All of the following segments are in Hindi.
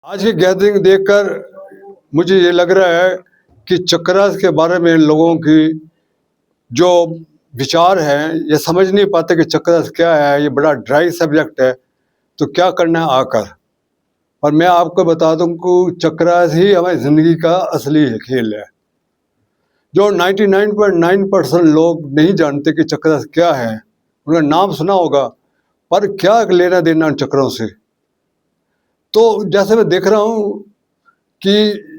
आज की गैदरिंग देखकर मुझे ये लग रहा है कि चक्रास के बारे में लोगों की जो विचार हैं ये समझ नहीं पाते कि चक्रास क्या है। ये बड़ा ड्राई सब्जेक्ट है, तो क्या करना है आकर। और मैं आपको बता दूं कि चक्रास ही हमारी ज़िंदगी का असली खेल है। जो 99.9% लोग नहीं जानते कि चक्रास क्या है। उनका नाम सुना होगा, पर क्या लेना देना उन चक्रों से। तो जैसे मैं देख रहा हूँ कि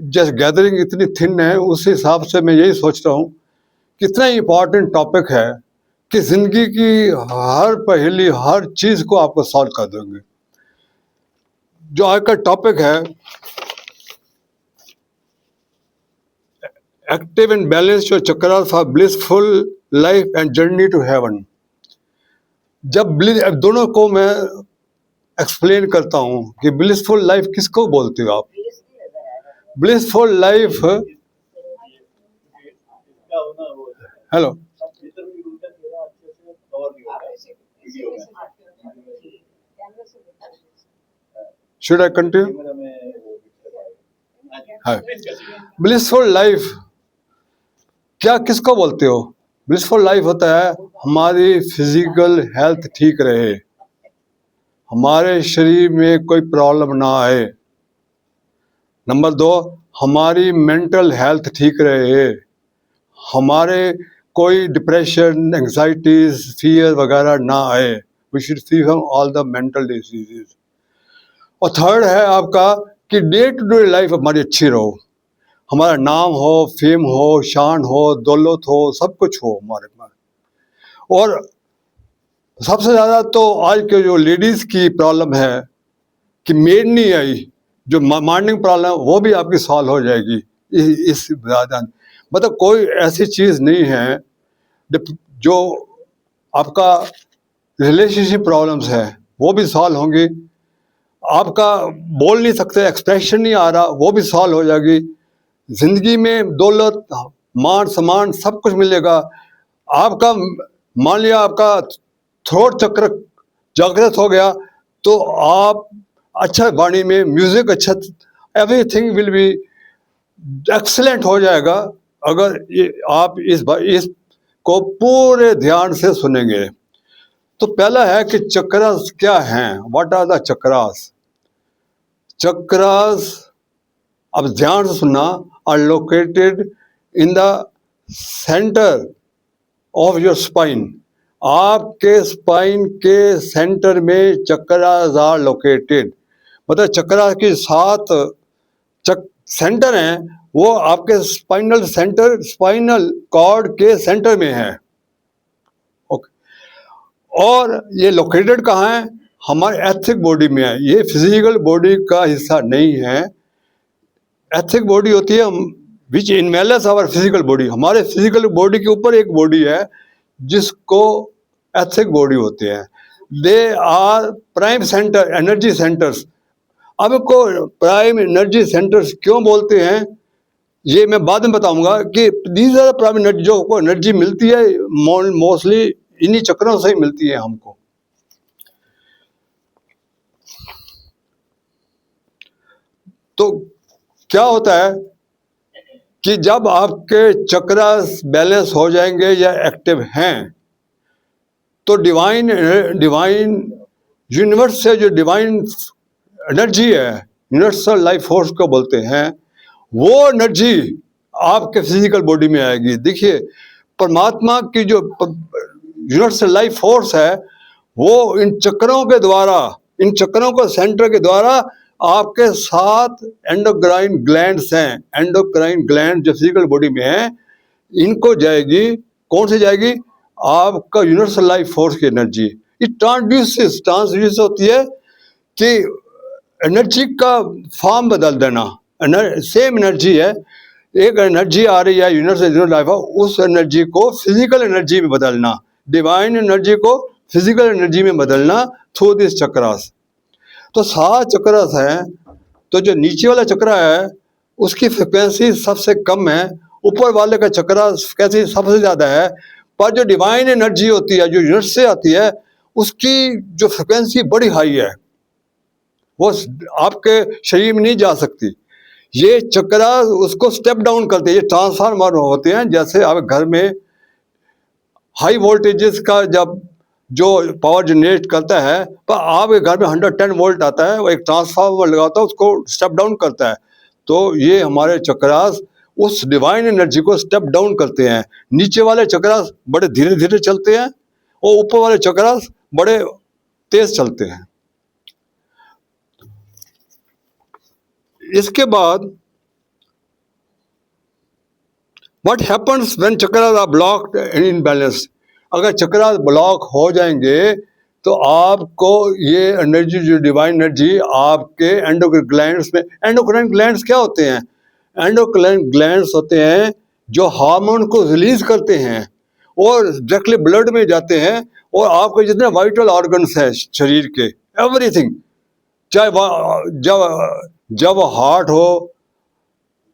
जैसे गैदरिंग इतनी थिन है, उस हिसाब से मैं यही सोच रहा हूँ कितना इम्पोर्टेंट टॉपिक है कि ज़िंदगी की हर पहेली, हर चीज़ को आपको सॉल्व कर देंगे। जो आज का टॉपिक है, active and balance your chakras for blissful life and journey to heaven. जब दोनों को मैं एक्सप्लेन करता हूँ कि ब्लिसफुल लाइफ किसको बोलते हो आप। Blissful life, hello, should I continue? Blissful life क्या किसको बोलते हो? ब्लिसफुल लाइफ होता है हमारी फिजिकल हेल्थ ठीक रहे, हमारे शरीर में कोई प्रॉब्लम ना आए। नंबर 2, हमारी मेंटल हेल्थ ठीक रहे, हमारे कोई डिप्रेशन, एंग्जाइटीज, फियर वगैरह ना आए। We should free from all the mental diseases. और थर्ड है आपका कि डे टू डे लाइफ हमारी अच्छी रहो, हमारा नाम हो, फेम हो, शान हो, दौलत हो, सब कुछ हो हमारे पास। और सबसे ज़्यादा तो आज के जो लेडीज़ की प्रॉब्लम है कि मेड नहीं आई, जो मॉर्निंग प्रॉब्लम वो भी आपकी सॉल्व हो जाएगी इस मतलब कोई ऐसी चीज़ नहीं है जो आपका रिलेशनशिप प्रॉब्लम्स है वो भी सॉल्व होंगी। आपका बोल नहीं सकते, एक्सप्रेशन नहीं आ रहा, वो भी सॉल्व हो जाएगी। जिंदगी में दौलत, मान सम्मान सब कुछ मिलेगा। आपका मान लिया आपका थ्रोट चक्र जागृत हो गया तो आप अच्छा वाणी में म्यूजिक अच्छा, एवरीथिंग विल बी एक्सलेंट हो जाएगा अगर आप इस को पूरे ध्यान से सुनेंगे। तो पहला है कि चक्रास क्या हैं, what are the chakras. Chakras, अब ध्यान से सुनना, are located in the centre of your spine. आपके स्पाइन के सेंटर में चक्रास आर लोकेटेड। मतलब चक्रास के 7 सेंटर हैं, वो आपके स्पाइनल सेंटर, स्पाइनल कॉर्ड के सेंटर में है। ओके। और ये लोकेटेड कहाँ है? हमारे एथिक बॉडी में है। ये फिजिकल बॉडी का हिस्सा नहीं है। एथिक बॉडी होती है विच इनवेल्स आवर फिजिकल बॉडी। हमारे फिजिकल बॉडी के ऊपर एक बॉडी है जिसको एथिक बॉडी होते हैं। They are prime centre, energy centres. अब को प्राइम एनर्जी सेंटर्स क्यों बोलते हैं ये मैं बाद में बताऊंगा कि दीज आर प्राइम एनर्जी। जो को एनर्जी मिलती है मोस्टली इन्हीं चक्रों से ही मिलती है हमको। तो क्या होता है कि जब आपके चक्रास बैलेंस हो जाएंगे या एक्टिव हैं तो डिवाइन यूनिवर्स से जो डिवाइन एनर्जी है, यूनिवर्सल लाइफ फोर्स को बोलते हैं, वो एनर्जी आपके फिजिकल बॉडी में आएगी। देखिए, परमात्मा की जो यूनिवर्सल लाइफ फोर्स है वो इन चक्रों के द्वारा, इन चक्रों को सेंटर के द्वारा आपके 7 एंडोक्राइन ग्लैंड्स हैं। एंडोक्राइन ग्लैंड जो फिजिकल बॉडी में है, इनको जाएगी। कौन सी जाएगी? आपका यूनिवर्सल लाइफ फोर्स की एनर्जी। ये ट्रांसड्यूस होती है कि एनर्जी का फॉर्म बदल देना। सेम एनर्जी है, एक एनर्जी आ रही है यूनिवर्सल लाइफ, उस एनर्जी को फिजिकल एनर्जी में बदलना, डिवाइन एनर्जी को फिजिकल एनर्जी में बदलना थ्रू दिस चक्रास। तो 7 चक्रास हैं। तो जो नीचे वाला चक्रा है उसकी फ्रिक्वेंसी सबसे कम है, ऊपर वाले का चक्रा फ्रिक्वेंसी सबसे ज़्यादा है। पर जो डिवाइन एनर्जी होती है, जो यूनिवर्स से आती है, उसकी जो फ्रिक्वेंसी बड़ी हाई है। वो आपके शरीर में नहीं जा सकती। ये चक्रा उसको स्टेप डाउन करते हैं। ये ट्रांसफार्मर होते हैं, जैसे आप घर में हाई वोल्टेजेस का जब जो पावर जनरेट करता है, पर आपके घर में 110 वोल्ट आता है, वो एक ट्रांसफार्मर लगाता है, उसको स्टेप डाउन करता है। तो ये हमारे चक्रास उस डिवाइन एनर्जी को स्टेप डाउन करते हैं। नीचे वाले चक्रास बड़े धीरे धीरे चलते हैं और ऊपर वाले चक्रास बड़े तेज चलते हैं। इसके बाद what happens when chakras are blocked and imbalanced. अगर चक्रास ब्लॉक हो जाएंगे तो आपको ये एनर्जी, जो डिवाइन एनर्जी आपके एंडोक्राइन ग्लैंड्स में, एंडोक्राइन ग्लैंड्स क्या होते हैं? एंडोक्राइन ग्लैंड्स होते हैं जो हार्मोन को रिलीज करते हैं और डायरेक्टली ब्लड में जाते हैं, और आपके जितने वाइटल ऑर्गन्स हैं शरीर के, एवरीथिंग, चाहे जब हार्ट हो,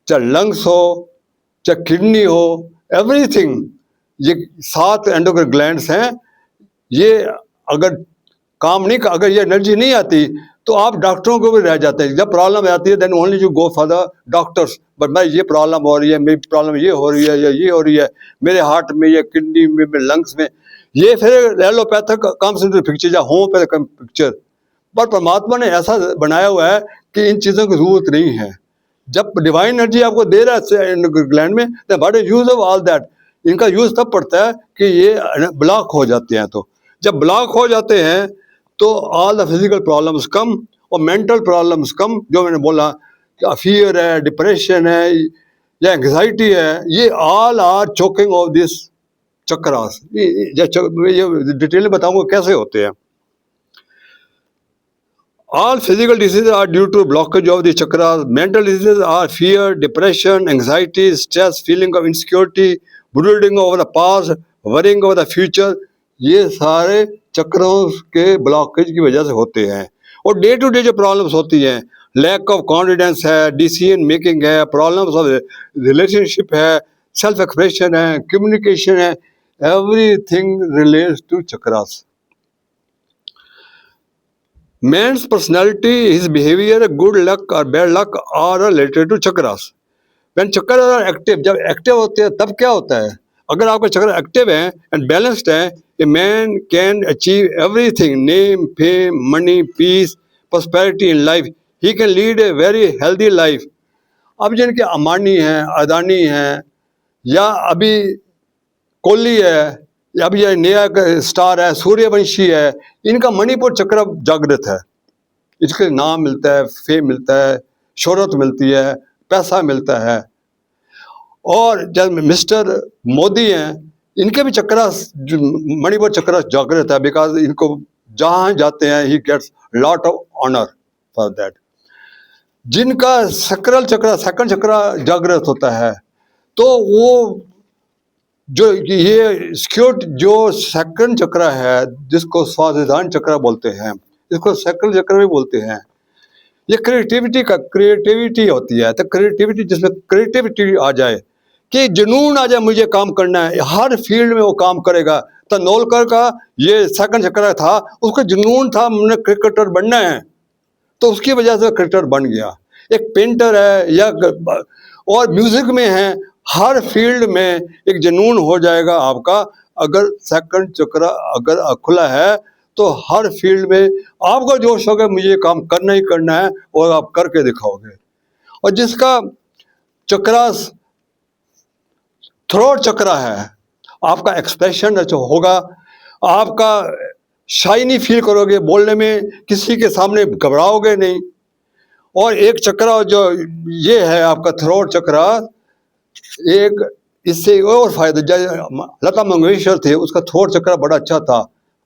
चाहे लंग्स हो, चाहे किडनी हो, एवरीथिंग, ये 7 एंडोक्राइन ग्लैंड्स हैं। ये अगर काम नहीं, अगर ये एनर्जी नहीं आती तो आप डॉक्टरों को भी रह जाते हैं। जब प्रॉब्लम आती है then only you go for the doctors, but मैं ये प्रॉब्लम हो रही है, मेरी प्रॉब्लम ये हो रही है, या ये हो रही है मेरे हार्ट में, या किडनी में, लंग्स में। ये फिर एलोपैथिक कम्स इनटू पिक्चर या होम्योपैथिक पिक्चर। पर परमात्मा ने ऐसा बनाया हुआ है कि इन चीज़ों की जरूरत नहीं है। जब डिवाइन एनर्जी आपको दे रहा है ग्लैंड में, तो what is use of all that? इनका यूज तब पड़ता है कि ये ब्लॉक हो जाते हैं। तो जब ब्लॉक हो जाते हैं तो ऑल द फिजिकल प्रॉब्लम्स कम और मेंटल प्रॉब्लम्स कम। जो मैंने बोला, फियर है, डिप्रेशन है, या एंग्जाइटी है, ये all are choking of this chakras. ये डिटेल में बताऊंगा कैसे होते हैं। All physical diseases are due to blockage of the chakras. Mental diseases are fear, depression, anxiety, stress, feeling of insecurity, brooding over the past, worrying over the future. ये सारे चक्रों के ब्लॉकेज की वजह से होते हैं। और डे टू डे जो प्रॉब्लम्स होती हैं, लैक ऑफ कॉन्फिडेंस है, डिसीजन मेकिंग है, प्रॉब्लम्स ऑफ रिलेशनशिप है, सेल्फ एक्सप्रेशन है, कम्युनिकेशन है, everything relates to chakras. Man's personality, his behavior, good luck or bad luck are related to chakras. When chakras are active, जब एक्टिव होते हैं तब क्या होता है? अगर आपका चक्र एक्टिव है एंड बैलेंस्ड है, a man can achieve everything, name, fame, money, peace, prosperity in life. He can lead a very healthy life. अब जिनके अम्बानी हैं, अदानी हैं, या अभी कोहली है, या अभी ये नया स्टार है सूर्यवंशी है, इनका मणिपुर चक्र जागृत है। इसके नाम मिलता है, फेम मिलता है, शोहरत मिलती है, पैसा मिलता है। और जब मिस्टर मोदी हैं, इनके भी चक्र, मणिपुर चक्र जागृत है, बिकॉज इनको जहाँ जाते हैं ही gets lot of honour for that. जिनका सक्राल चक्र, सेकंड चक्र जागृत होता है, तो वो जो ये सिक्योर जो सेकंड चक्र है, जिसको स्वादिष्ठान चक्र बोलते हैं, इसको सेकंड चक्र भी बोलते हैं, ये क्रिएटिविटी होती है। तो क्रिएटिविटी, जिसमें क्रिएटिविटी आ जाए, कि जुनून आ जाए, मुझे काम करना है, हर फील्ड में वो काम करेगा। तो नोलकर का ये सेकंड चक्र था, उसका जुनून था मुझे क्रिकेटर बनना है, तो उसकी वजह से क्रिकेटर बन गया। एक पेंटर है या और म्यूजिक में है, हर फील्ड में एक जुनून हो जाएगा आपका। अगर सेकंड चक्र अगर खुला है तो हर फील्ड में आपका जोश होगा, मुझे काम करना ही करना है, और आप करके दिखाओगे। और जिसका चक्र थ्रोट चक्र है, आपका एक्सप्रेशन अच्छा होगा, आपका शाइनी फील करोगे, बोलने में किसी के सामने घबराओगे नहीं। और एक चक्र जो ये है आपका थ्रोट चक्र, एक इससे और फायदा, लता मंगेशकर थे, उसका थ्रोट चक्र बड़ा अच्छा था,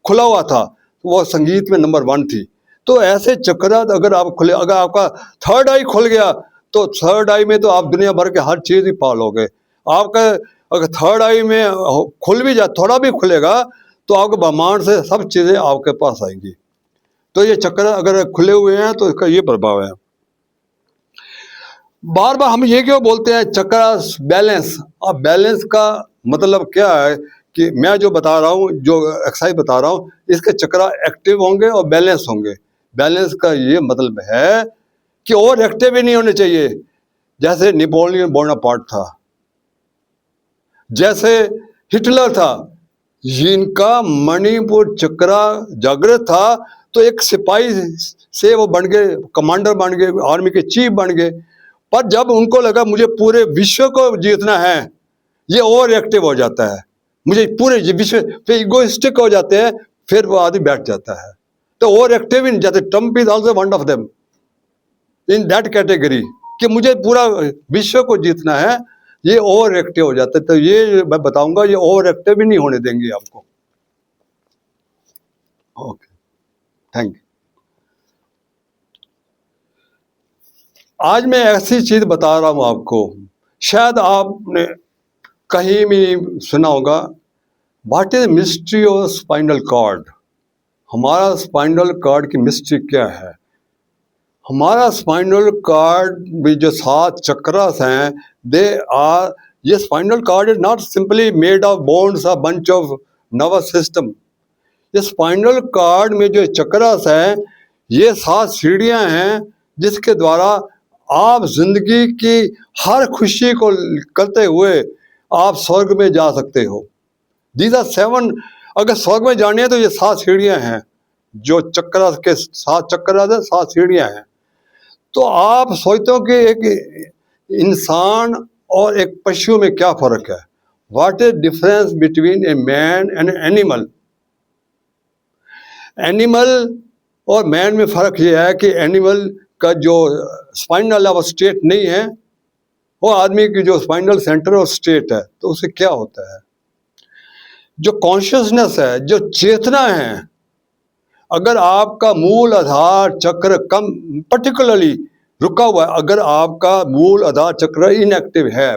खुला हुआ था, वो संगीत में नंबर 1 थी। तो ऐसे चक्र अगर आप खुले, अगर आपका थर्ड आई खुल गया, तो थर्ड आई में तो आप दुनिया भर के हर चीज़ ही पालोगे। आपका अगर थर्ड आई में खुल भी जाए, थोड़ा भी खुलेगा, तो आपके ब्रह्मांड से सब चीज़ें आपके पास आएंगी। तो ये चक्र अगर खुले हुए हैं तो इसका ये प्रभाव है। बार बार हम ये क्यों बोलते हैं चक्र बैलेंस? अब बैलेंस का मतलब क्या है कि मैं जो बता रहा हूँ, जो एक्सरसाइज बता रहा हूँ, इसके चक्र एक्टिव होंगे और बैलेंस होंगे। बैलेंस का ये मतलब है कि ओवर एक्टिव भी नहीं होने चाहिए, जैसे नेपोलियन बोनापार्ट था, जैसे हिटलर था, जिनका मणिपुर चक्रा जागृत था, तो एक सिपाही से वो बन गए कमांडर, बन गए आर्मी के चीफ बन गए। पर जब उनको लगा मुझे पूरे विश्व को जीतना है, ये ओवर एक्टिव हो जाता है, मुझे पूरे विश्व पे इगोइस्टिक हो जाते हैं, फिर वो आदमी बैठ जाता है। तो ओवर एक्टिव इन जाते, Trump is also one of them in that category, कि मुझे पूरा विश्व को जीतना है, ये ओवर एक्टिव हो जाता है। तो ये मैं बताऊंगा, ये ओवर एक्टिव भी नहीं होने देंगे आपको। Okay, thank you. आज मैं ऐसी चीज बता रहा हूं आपको, शायद आपने कहीं भी सुना होगा, what is mystery of spinal cord. हमारा स्पाइनल कॉर्ड की मिस्ट्री क्या है? हमारा स्पाइनल कॉर्ड में जो 7 चक्रास हैं, दे आर, ये spinal cord is not simply made of bones, a bunch of nervous system. ये स्पाइनल कॉर्ड में जो चक्रास हैं, ये 7 सीढ़ियां हैं जिसके द्वारा आप जिंदगी की हर खुशी को करते हुए आप स्वर्ग में जा सकते हो। दीज आर 7, अगर स्वर्ग में जाने हैं तो ये 7 सीढ़ियां हैं, जो चक्र के 7 चक्र है, 7 सीढ़ियां हैं। तो आप सोचते हो कि एक इंसान और एक पशु में क्या फर्क है? What is difference between a man and animal? Animal और मैन में फर्क ये है कि एनिमल का जो स्पाइनल है वो स्टेट नहीं है, वो आदमी की जो स्पाइनल सेंटर और स्टेट है। तो उससे क्या होता है? जो कॉन्शियसनेस है, जो चेतना है, अगर आपका मूल आधार चक्र कम पर्टिकुलरली रुका हुआ है, अगर आपका मूल आधार चक्र इनएक्टिव है,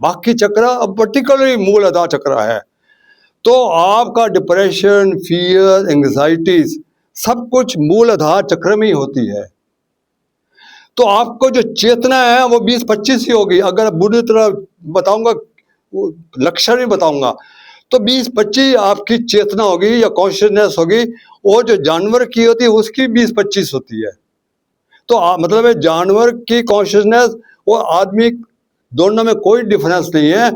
बाकी चक्र अब पर्टिकुलरली मूल आधार चक्र है, तो आपका डिप्रेशन, फियर, एंग्जाइटीज सब कुछ मूल आधार चक्र में ही होती है। तो आपको जो चेतना है वो 20-25 ही होगी। अगर बुरी तरह बताऊंगा, लक्षण ही बताऊंगा, तो 20-25 आपकी चेतना होगी या कॉन्शियसनेस होगी, और जो जानवर की होती है उसकी 20-25 होती है। तो मतलब है जानवर की कॉन्शियसनेस और आदमी, दोनों में कोई डिफरेंस नहीं है।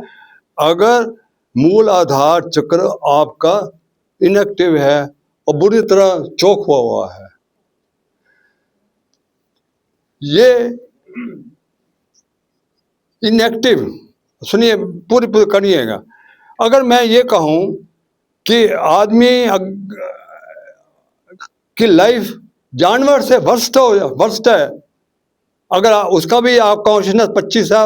अगर मूल आधार चक्र आपका इनएक्टिव है और बुरी तरह चौक हुआ है, ये इनएक्टिव, सुनिए पूरी करिएगा। अगर मैं ये कहूं कि आदमी की लाइफ जानवर से वर्स्ट है, अगर उसका भी आप कॉन्शियसनेस 25 है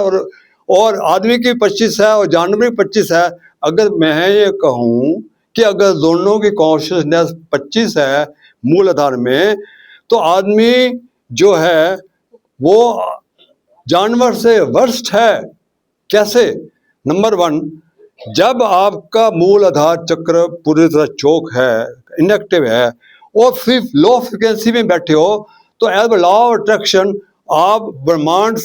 और आदमी की 25 है और जानवर की 25 है, अगर मैं ये कहूं कि अगर दोनों की कॉन्शियसनेस 25 है मूल आधार में, तो आदमी जो है वो जानवर से वर्स्ट है। कैसे? नंबर 1, जब आपका मूल आधार चक्र पूरी तरह चौक है, इनएक्टिव है, और फिर लो फ्रिक्वेंसी में बैठे हो, तो एज लॉ ऑफ अट्रैक्शन आप ब्रह्मांड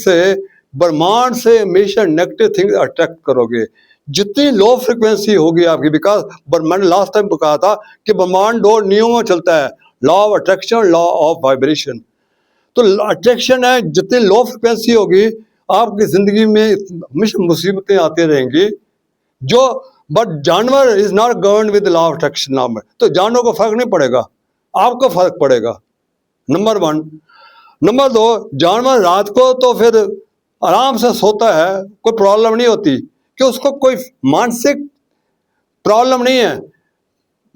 से हमेशा नेगेटिव थिंग अट्रैक्ट करोगे। जितनी लो फ्रिक्वेंसी होगी आपकी, बिकॉज मैंने लास्ट टाइम कहा था कि ब्रह्मांड 2 नियमों में चलता है, law of attraction, law of vibration. तो अट्रैक्शन है, जितनी लो फ्रिक्वेंसी होगी आपकी जिंदगी में हमेशा मुसीबतें आती रहेंगी। जो बट जानवर is not govern with law of attraction नाम है, तो जानवर को फर्क नहीं पड़ेगा, आपको फर्क पड़ेगा। नंबर 1। नंबर 2, जानवर रात को तो फिर आराम से सोता है, कोई प्रॉब्लम नहीं होती, कि उसको कोई मानसिक प्रॉब्लम नहीं है,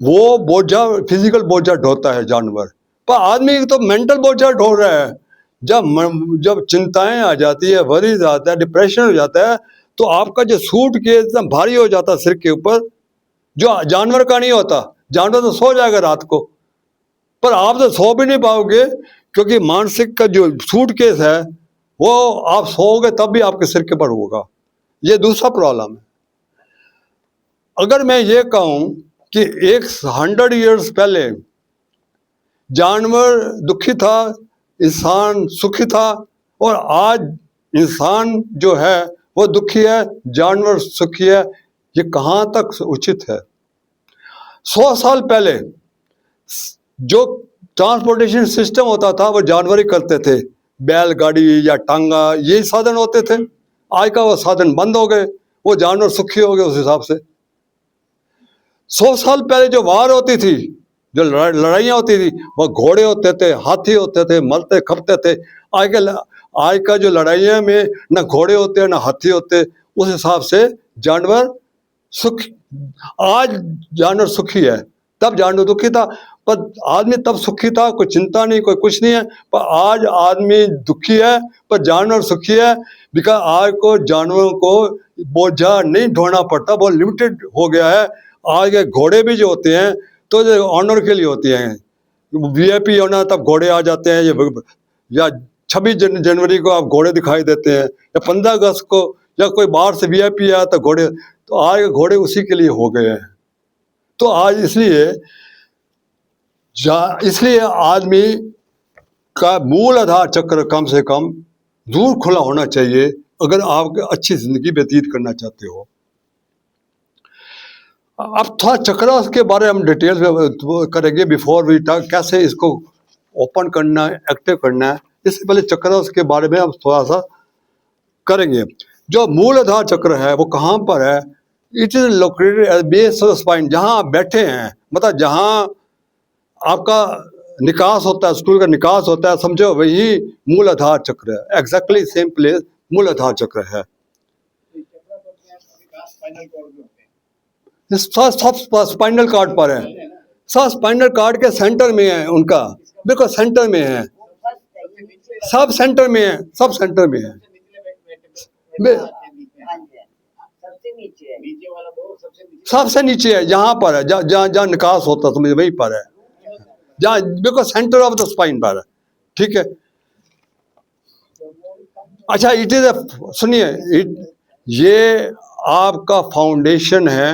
वो बोझा, फिजिकल बोझा ढोता है जानवर। पर आदमी तो मेंटल बोझा ढो रहा है। जब चिंताएं आ जाती है, वरीज आता है, डिप्रेशन हो जाता है, तो आपका जो सूट के एकदम भारी हो जाता है सिर के ऊपर, जो जानवर का नहीं होता। जानवर तो सो जाएगा रात को, पर आप तो सो भी नहीं पाओगे, क्योंकि मानसिक का जो सूट केस है वो आप सोओगे तब भी आपके सिर के ऊपर होगा। ये दूसरा प्रॉब्लम है। अगर मैं ये कहूं कि 100 ईयर्स पहले जानवर दुखी था, इंसान सुखी था, और आज इंसान जो है वो दुखी है, जानवर सुखी है, ये कहां तक उचित है? 100 साल पहले जो ट्रांसपोर्टेशन सिस्टम होता था वो जानवर ही करते थे, बैलगाड़ी या टांगा, यही साधन होते थे। आज का वो साधन बंद हो गए, वो जानवर सुखी हो गए उस हिसाब से। 100 साल पहले जो वार होती थी, जो लड़ाइयाँ होती थी, वो घोड़े होते थे, हाथी होते थे, मरते खपते थे। आज का जो लड़ाइयाँ में ना घोड़े होते हैं ना हाथी होते, उस हिसाब से जानवर सुख, आज जानवर सुखी है, तब जानवर दुखी था। पर आदमी तब सुखी था, कोई चिंता नहीं, कोई कुछ नहीं है। पर आज आदमी दुखी है पर जानवर सुखी है, बिकॉज आज को जानवरों को बोझा नहीं ढोना पड़ता, बहुत लिमिटेड हो गया है। आज के घोड़े भी जो होते हैं तो जो ऑनर के लिए होते हैं, वीआईपी होना तब घोड़े आ जाते हैं, या 26 जनवरी को आप घोड़े दिखाई देते हैं, या 15 अगस्त को, या कोई बाहर से वीआईपी आया तो घोड़े, तो आज घोड़े उसी के लिए हो गए हैं। तो आज इसलिए आदमी का मूल आधार चक्र कम से कम दूर खुला होना चाहिए अगर आप अच्छी जिंदगी व्यतीत करना चाहते हो। अब थोड़ा चक्र के बारे में हम डिटेल्स में करेंगे, बिफोर वी टॉक कैसे इसको ओपन करना है, एक्टिव करना है। इससे पहले चक्र के बारे में हम थोड़ा सा करेंगे। जो मूल आधार चक्र है वो कहाँ पर है? It is located at base of spine, जहाँ आप बैठे हैं, मतलब जहाँ आपका निकास होता है, स्टूल का निकास होता है, समझो वही मूल आधार चक्र है। एग्जैक्टली सेम प्लेस मूल आधार चक्र है। सब स्पाइनल कार्ड पर है, सब स्पाइनल कार्ड के सेंटर में है, उनका बिल्कुल सेंटर में है, सब सेंटर में है, सब सेंटर में है। सबसे नीचे है, जहाँ पर है, जहाँ निकास होता है, समझे वहीं पर है, जहाँ बिल्कुल सेंटर ऑफ द स्पाइन पर है। ठीक है, अच्छा, इट इज, सुनिए, ये आपका फाउंडेशन है।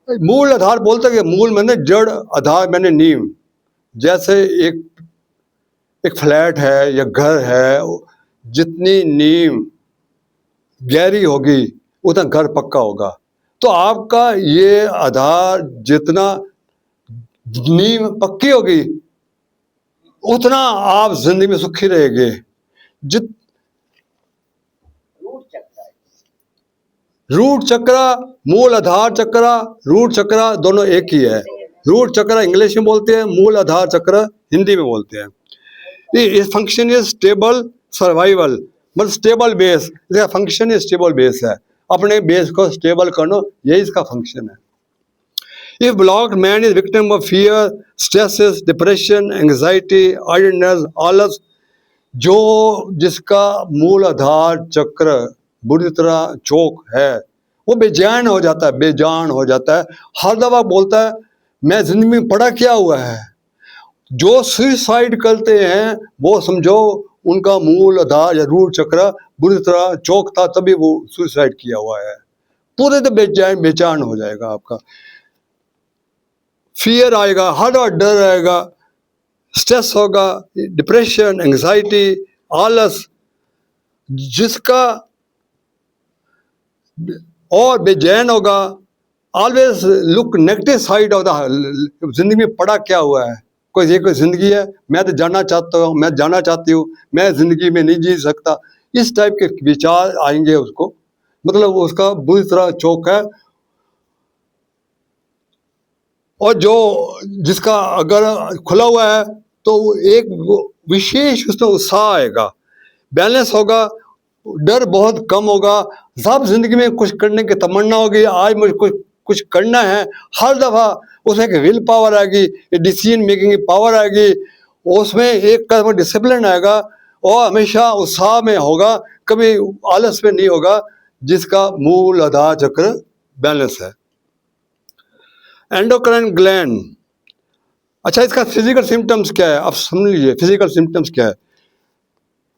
मूल आधार बोलते कि मूल मैंने जड़, आधार मैंने नींव। जैसे एक फ्लैट है या घर है, जितनी नींव गहरी होगी उतना घर पक्का होगा। तो आपका ये आधार जितना नींव पक्की होगी उतना आप जिंदगी में सुखी रहेंगे। रूट चक्र, मूल आधार चक्र, रूट चक्र दोनों एक ही है। रूट चक्र इंग्लिश में बोलते हैं, मूल आधार चक्र हिंदी में बोलते हैं। इस फंक्शन इज स्टेबल सर्वाइवल, मतलब स्टेबल बेस, इसका फंक्शन इज स्टेबल बेस है, अपने बेस को स्टेबल करना, यही इसका फंक्शन है। If blocked man is victim of fear, stresses, depression, anxiety, idleness, आलस। जो जिसका मूल आधार चक्र बुरी तरह चौक है, वो बेजान हो जाता है, बेजान हो जाता है। हर दफा बोलता है मैं जिंदगी में पड़ा क्या हुआ है। जो सुसाइड करते हैं वो समझो उनका मूल आधार या रूट चक्र बुरी तरह चौक था, तभी वो सुसाइड किया हुआ है। पूरे तो बेचैन हो जाएगा, आपका फियर आएगा, हर डर आएगा, स्ट्रेस होगा, डिप्रेशन, एंग्जाइटी, आलस, जिसका और बेचैन होगा। Always look negative side of the, जिंदगी में पड़ा क्या हुआ है, कोई जिंदगी है, मैं तो जानना चाहता हूँ, मैं जानना चाहती हूँ, मैं जिंदगी में नहीं जी सकता, इस टाइप के विचार आएंगे उसको, मतलब उसका बुरी तरह चौक है। और जो जिसका अगर खुला हुआ है तो एक विशेष उसमें उत्साह आएगा, बैलेंस होगा, डर बहुत कम होगा, सब जिंदगी में कुछ करने की तमन्ना होगी, आज मुझे कुछ करना है। हर दफा उसमें एक विल पावर आएगी, डिसीजन मेकिंग की पावर आएगी, उसमें एक कदम डिसिप्लिन आएगा, और हमेशा उत्साह में होगा, कभी आलस में नहीं होगा, जिसका मूल आधार चक्र बैलेंस है। एंडोक्राइन ग्लैंड, अच्छा, इसका फिजिकल सिम्टम्स क्या है, आप समझ लीजिए फिजिकल सिम्टम्स क्या है।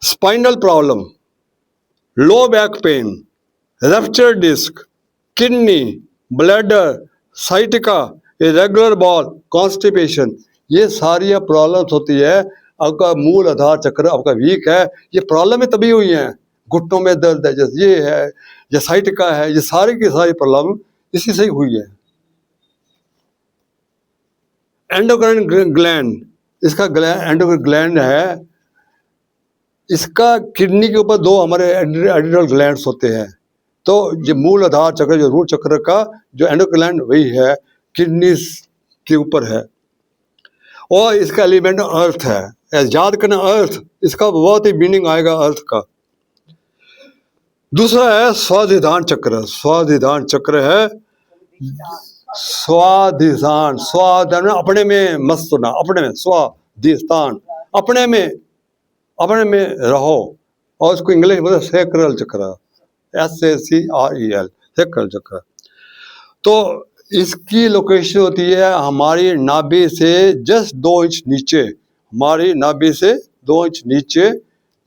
Spinal problem, low back pain, rupture disc, kidney, bladder, sciatica, irregular bowel, constipation, ये सारी प्रॉब्लम्स होती है। आपका मूल आधार चक्र आपका वीक है, ये प्रॉब्लम तभी हुई हैं, घुटनों में दर्द है, जैसे ये है, ये साइटिका है, ये सारी की सारी प्रॉब्लम इसी से ही हुई है। एंडोक्राइन ग्लैंड, इसका एंडोक्राइन ग्लैंड है, इसका किडनी के ऊपर दो हमारे एड्रिनल ग्लैंड्स होते हैं। तो ये मूल आधार चक्र, जो रूट चक्र का जो एंडोक्राइन ग्लैंड, वही है किडनी के ऊपर है। और इसका एलिमेंट अर्थ है, याद करना अर्थ, इसका बहुत ही मीनिंग आएगा अर्थ का। दूसरा है स्वादिष्ठान चक्र। स्वादिष्ठान चक्र है स्वादिष्ठान, स्वादिष्ठान अपने में मस्त होना, अपने में स्वादिष्ठान, अपने में रहो। और उसको इंग्लिश में सैक्रल चक्र, SACREL, सैक्रल चक्र। तो इसकी लोकेशन होती है हमारी नाभि से जस्ट 2 इंच नीचे, हमारी नाभि से 2 इंच नीचे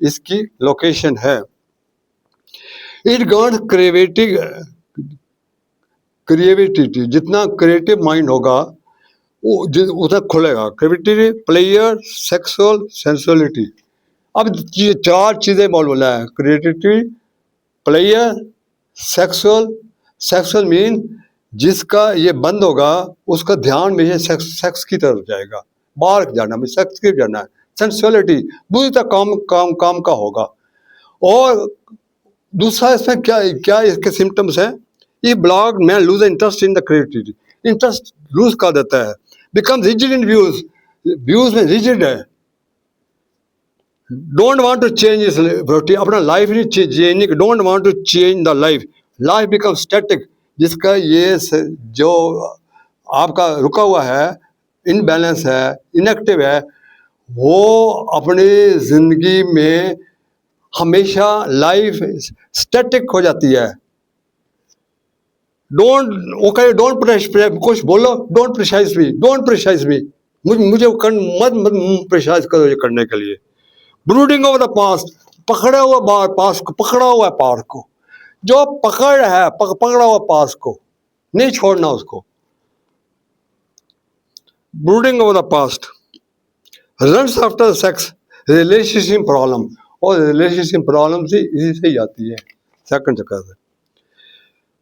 इसकी लोकेशन है। इट गवर्न्स क्रिएटिविटी, जितना क्रिएटिव माइंड होगा वो उतना खुलेगा। Creativity, player, sexual, sensuality. अब ये 4 चीजें मालूम है, क्रिएटिविटी, प्लेयर, सेक्सुअल मीन जिसका ये बंद होगा उसका ध्यान में ये सेक्स की तरफ जाएगा, बाहर जाना में सेक्स की जाना है। सेंसुअलिटी बुरी तरह काम का होगा। और दूसरा इसमें क्या इसके सिम्टम्स हैं, ये ब्लॉक में lose interest in the creativity, interest lose कर देता है। बिकम रिजिड इन व्यूज में रिजिड है, डोंट वांट टू चेंज इस प्रोटी, अपना लाइफ नहीं change, don't want to change the life become static, जिसका ये जो आपका रुका हुआ है, इनबैलेंस है, इनएक्टिव है, वो अपनी जिंदगी में हमेशा लाइफ स्टैटिक हो जाती है। डोंट कुछ बोलो, डोंट प्रेसाइज मी, मुझे मत प्रेसाइज करो ये करने के लिए। ब्रूडिंग ऑफ द पास्ट, पकड़ा हुआ पास्ट को, जो पकड़ा हुआ पास्ट को नहीं छोड़ना उसको। Brooding of the past, runs after sex, relationship problem, और रिलेशनशिप प्रॉब्लम से इसी से ही आती है, सेकंड चक्कर से।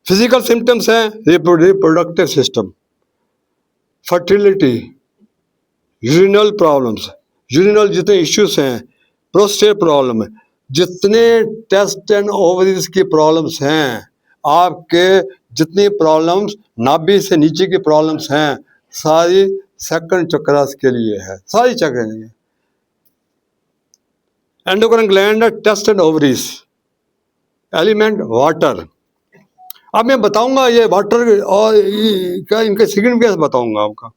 फिजिकल सिम्टम्स हैं reproductive system, fertility, urinal problems, urinal जितने इश्यूज हैं, प्रोस्टेट प्रॉब्लम है, जितने टेस्ट एंड ओवरीज की प्रॉब्लम्स हैं, आपके जितनी प्रॉब्लम्स नाभि से नीचे की प्रॉब्लम्स हैं, सारी सेकंड चक्रास के लिए है, सारी चक्र है। Endocrine gland, testes and ovaries, element water. अब मैं बताऊंगा ये वाटर और क्या इनके सिग्निफिकेंस बताऊंगा आपका।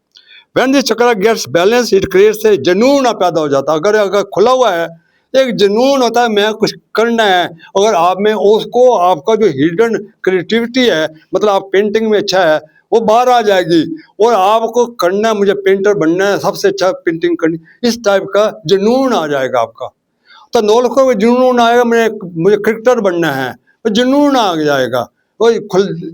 When the chakra gets balanced, it creates a जनून पैदा हो जाता है। अगर खुला हुआ है, एक जनून होता है, मैं कुछ करना है। अगर आप में उसको, आपका जो हिडन क्रिएटिविटी है, मतलब आप पेंटिंग में अच्छा है, वो बाहर आ जाएगी। और आपको करना है, मुझे पेंटर बनना है, सबसे अच्छा पेंटिंग करनी, इस टाइप का जनून आ जाएगा आपका। तो नौलखों में जनून आएगा, मुझे क्रिकेटर बनना है, तो जनून आ जाएगा। वही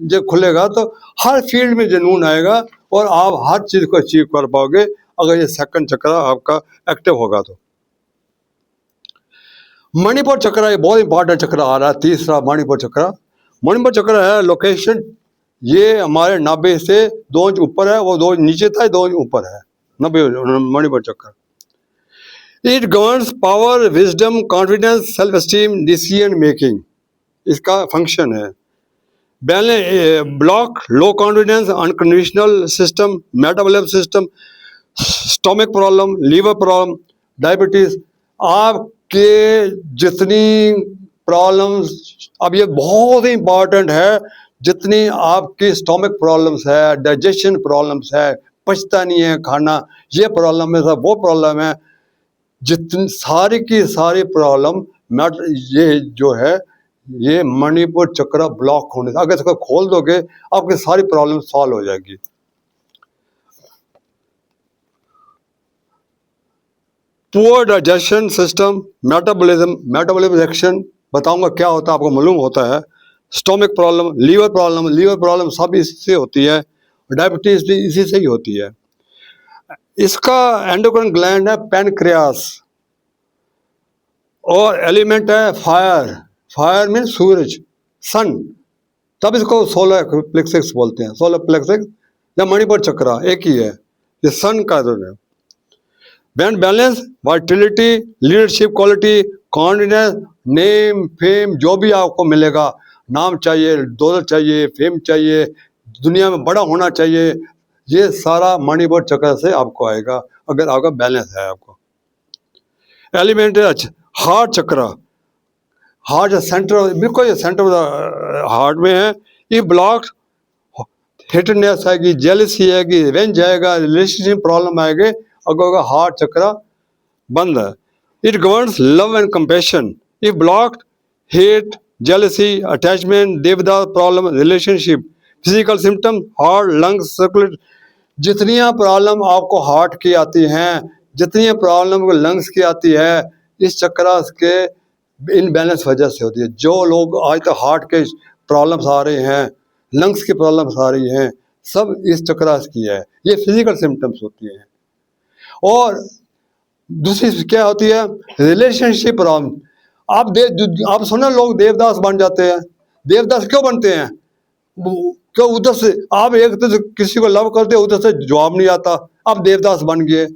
जब खुलेगा तो हर फील्ड में जनून आएगा और आप हर चीज को अचीव कर पाओगे, अगर ये सेकंड चक्र आपका एक्टिव होगा तो। मणिपुर चक्र, ये बहुत इंपॉर्टेंट चक्र आ रहा है, तीसरा मणिपुर चक्र। मणिपुर चक्र है लोकेशन, ये हमारे नाभि से 2 इंच ऊपर है, वो 2 इंच नीचे था, 2 इंच ऊपर है Manipura chakra. It governs power, wisdom, confidence, self esteem, decision making, इसका फंक्शन है। Block, low confidence, unconditional system, metabolism system, stomach problem, liver problem, diabetes, आपके जितनी प्रॉब्लम्स, अब ये बहुत ही इंपॉर्टेंट है, जितनी आपकी स्टोमक प्रॉब्लम्स है, डाइजेशन प्रॉब्लम्स है, पचता नहीं है खाना, ये प्रॉब्लम है, सब वो प्रॉब्लम है, जितनी सारी की सारी प्रॉब्लम ये जो है, ये मणिपुर चक्र ब्लॉक होने से, अगर इसको खोल दोगे आपकी सारी प्रॉब्लम सॉल्व हो जाएगी। Poor digestion system, metabolism action, बताऊंगा क्या होता है, आपको मालूम होता है। स्टोमक प्रॉब्लम, लीवर प्रॉब्लम सब इससे होती है, डायबिटीज भी इसी से ही होती है। इसका एंडोक्राइन ग्लैंड है पैनक्रियास, और एलिमेंट है फायर मीन सूरज, सन, तब इसको सोलर प्लेक्सिस बोलते हैं, सोलर प्लेक्सिस या मणिपुर चक्र एक ही है, ये सन का जो है। When balance, vitality, leadership quality, confidence, name fame जो भी आपको मिलेगा, नाम चाहिए, दौलत चाहिए, फेम चाहिए, दुनिया में बड़ा होना चाहिए, ये सारा मणिपुर चक्र से आपको आएगा अगर आपका बैलेंस है। आपको एलिमेंट अच्छा हार्ट चक्र, हार्ट सेंटर, बिल्कुल सेंटर हार्ट में है। ये ब्लॉक हिटनेस आएगी, जेलसी आएगी, रिवेंज आएगा, रिलेशनशिप प्रॉब्लम आएगी अगर हार्ट चक्र बंद है। It governs love and compassion. If blocked, hate, jealousy, attachment, Devdas problem, relationship, physical symptom, heart, lungs, circulate, जितनी प्रॉब्लम आपको हार्ट की आती हैं, जितनी प्रॉब्लम लंग्स की आती है, इस चक्र के इनबैलेंस वजह से होती है। जो लोग आज तक हार्ट के प्रॉब्लम्स आ रहे हैं, लंग्स की प्रॉब्लम्स आ रही हैं, सब इस चक्र की है। ये फिजिकल सिम्टम्स होती हैं। और दूसरी क्या होती है, रिलेशनशिप प्रॉब्लम। आप सुना लोग देवदास बन जाते हैं। देवदास क्यों बनते हैं? क्यों? उधर से आप एक तो किसी को लव करते हो, उधर से जवाब नहीं आता, आप देवदास बन गए।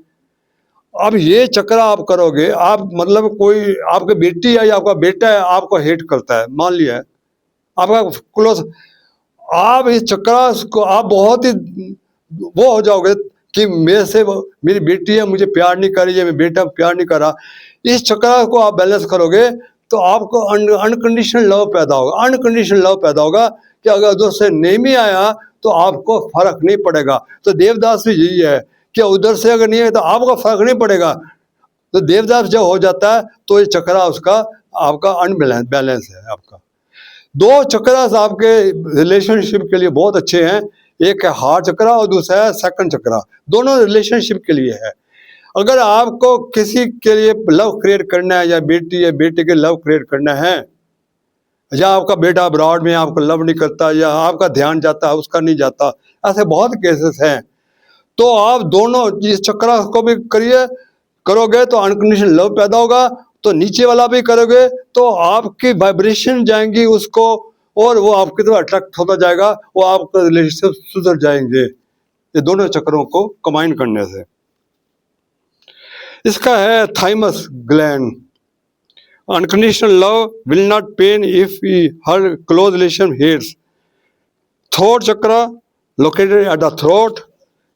अब ये चक्र आप करोगे, आप मतलब कोई आपकी बेटी है या आपका बेटा है आपको हेट करता है, मान लिया है आपका क्लोज, आप इस चक्र को आप बहुत ही वो हो जाओगे कि मेरे से मेरी बेटी है मुझे प्यार नहीं कर रही है, मेरा बेटा प्यार नहीं कर रहा। इस चक्र को आप बैलेंस करोगे तो आपको अनकंडीशनल लव पैदा होगा। अनकंडीशनल लव पैदा होगा कि अगर उधर से नहीं भी आया तो आपको फर्क नहीं पड़ेगा। तो देवदास भी यही है कि उधर से अगर नहीं है तो आपको फर्क नहीं पड़ेगा। तो देवदास जब हो जाता है तो ये चक्र उसका आपका अनबैलेंस है। आपका दो चक्र आपके रिलेशनशिप के लिए बहुत अच्छे हैं, एक है हार्ट चक्र और दूसरा है सेकंड चक्र। दोनों रिलेशनशिप के लिए है। अगर आपको किसी के लिए लव क्रिएट करना है, या बेटी है बेटे के लव क्रिएट करना है, या आपका बेटा अब्रॉड में आपको लव नहीं करता, या आपका ध्यान जाता है उसका नहीं जाता, ऐसे बहुत केसेस हैं, तो आप दोनों इस चक्र को भी करोगे तो अनकंडीशनल लव पैदा होगा। तो नीचे वाला भी करोगे तो आपकी वाइब्रेशन जाएंगी उसको, और वो आपकी तरफ अट्रैक्ट होता जाएगा, वो आपका रिलेशनशिप सुधर जाएंगे ये दोनों चक्रों को कंबाइन करने से। इसका है thymus gland. Unconditional love will not pain if her close relation hates. Throat chakra located at the throat.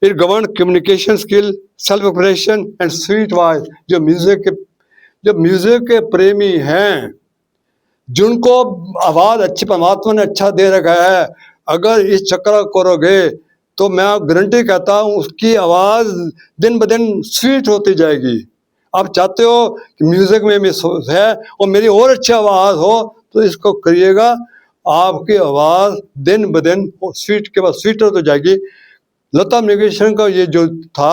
It govern communication skill, self expression and sweet voice. जो म्यूजिक के प्रेमी हैं, जिनको आवाज अच्छी परमात्मा ने अच्छा दे रखा है, अगर इस चक्र करोगे तो मैं गारंटी कहता हूँ उसकी आवाज दिन ब दिन स्वीट होती जाएगी। आप चाहते हो कि म्यूजिक में है और मेरी और अच्छी आवाज हो, तो इसको करिएगा, आपकी आवाज दिन ब दिन स्वीट के बाद स्वीट होती जाएगी। लता मंगेशकर का ये जो था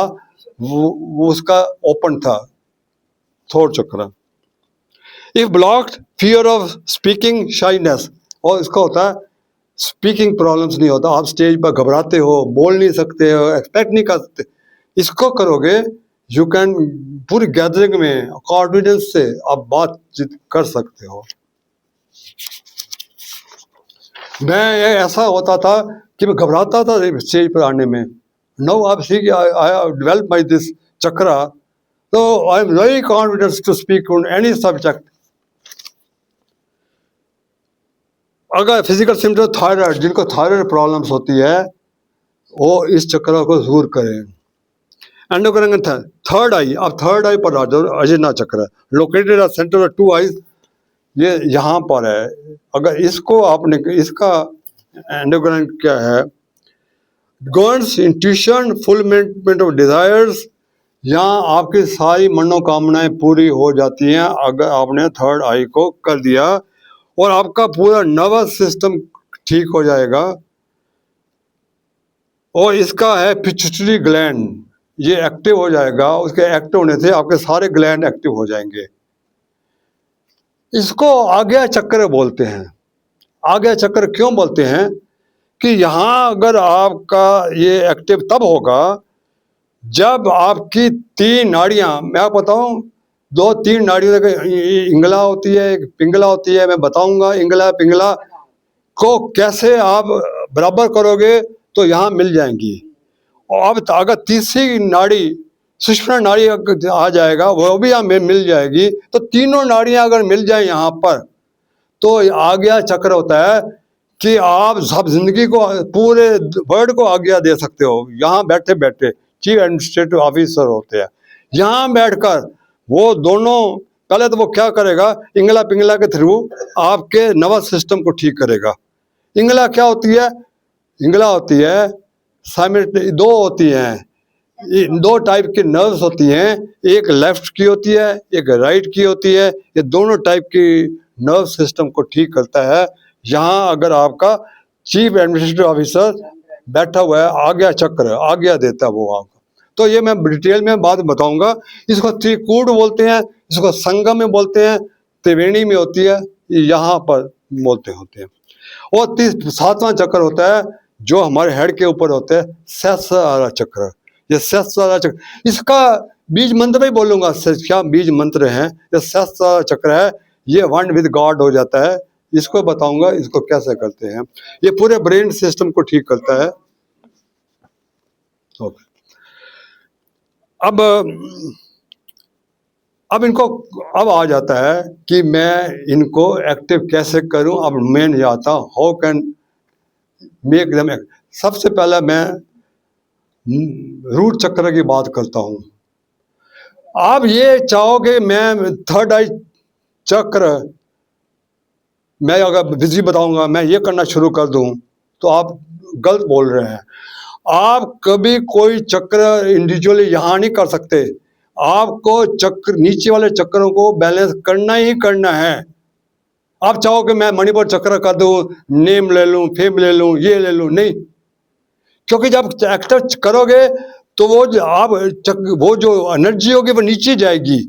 वो उसका ओपन था थ्रोट चक्र। If blocked, fear of speaking, shyness. और इसका होता है स्पीकिंग प्रॉब्लम्स नहीं होता, आप स्टेज पर घबराते हो, बोल नहीं सकते हो, एक्सपेक्ट नहीं कर सकते। इसको करोगे यू कैन पूरी गैदरिंग में कॉन्फिडेंस से आप बातचीत कर सकते हो। मैं ये ऐसा होता था कि मैं घबराता था स्टेज पर आने में। नाउ आप see I have developed by this chakra, so I am very confident to speak on any subject. अगर फिजिकल सिम्टम थायराइड, जिनको थायराइड प्रॉब्लम्स होती है, वो इस चक्र को दूर करें। एंडोक्राइन थर्ड आई, अब थर्ड आई पर अजिना चक्र located at centre of two eyes, ये यहाँ पर है। अगर इसको आपने, इसका एंडोक्राइन क्या है, governs intuition, fulfilment of desires. यहाँ आपकी सारी मनोकामनाएं पूरी हो जाती हैं अगर आपने थर्ड आई को कर दिया, और आपका पूरा नर्वस सिस्टम ठीक हो जाएगा। और इसका है पिट्यूटरी ग्लैंड, ये एक्टिव हो जाएगा। उसके एक्टिव होने से आपके सारे ग्लैंड एक्टिव हो जाएंगे। इसको आज्ञा चक्र बोलते हैं। आज्ञा चक्र क्यों बोलते हैं कि यहाँ अगर आपका ये एक्टिव तब होगा जब आपकी तीन नाड़ियां, मैं आपको बताऊं, दो तीन नाड़ियों तक इंगला होती है, एक पिंगला होती है, मैं बताऊंगा इंगला पिंगला को कैसे आप बराबर करोगे तो यहाँ मिल जाएंगी। और अब अगर तीसरी नाड़ी सुषुम्ना नाड़ी आ जाएगा, वो भी हमें मिल जाएगी। तो तीनों नाड़ियां अगर मिल जाए यहाँ पर, तो आज्ञा चक्र होता है कि आप सब जिंदगी को, पूरे वर्ल्ड को आज्ञा दे सकते हो। यहाँ बैठे बैठे चीफ एडमिनिस्ट्रेटिव ऑफिसर होते हैं, यहाँ बैठकर वो दोनों, पहले तो वो क्या करेगा, इंगला पिंगला के थ्रू आपके नर्वस सिस्टम को ठीक करेगा। इंगला क्या होती है? इंगला होती है दो होती हैं, दो टाइप की नर्व्स होती हैं, एक लेफ्ट की होती है, एक राइट की होती है। ये दोनों टाइप की नर्व सिस्टम को ठीक करता है। यहाँ अगर आपका चीफ एडमिनिस्ट्रेटिव ऑफिसर बैठा हुआ है, आज्ञा चक्र आज्ञा देता है वो आपको। तो ये मैं डिटेल में बाद में बताऊंगा। इसको त्रिकूट बोलते हैं, इसको संगम में बोलते हैं, त्रिवेणी में होती है, यहाँ पर बोलते होते हैं। और 7वां चक्र होता है जो हमारे हेड के ऊपर होता है, सहस्रार चक्र। ये सहस्रार चक्र, इसका बीज मंत्र भी बोलूंगा, क्या बीज मंत्र है। ये सहस्रार चक्र है, ये वन विद गॉड हो जाता है। इसको बताऊंगा इसको कैसे करते हैं। ये पूरे ब्रेन सिस्टम को ठीक करता है। ओके, अब इनको अब आ जाता है कि मैं इनको एक्टिव कैसे करूं। अब मैं नहीं आता, हाउ कैन मेक देम। सबसे पहले मैं रूट चक्र की बात करता हूं। आप ये चाहोगे मैं थर्ड आई चक्र, मैं अगर बिजी बताऊंगा, मैं ये करना शुरू कर दूं, तो आप गलत बोल रहे हैं। आप कभी कोई चक्र इंडिविजुअली यहाँ नहीं कर सकते। आपको चक्र, नीचे वाले चक्रों को बैलेंस करना ही करना है। आप चाहो कि मैं मणिपुर चक्र कर दूं, नेम ले लूं, फेम ले लूं, ये ले लूं, नहीं। क्योंकि जब एक्टर करोगे तो वो जो एनर्जी होगी वो नीचे जाएगी।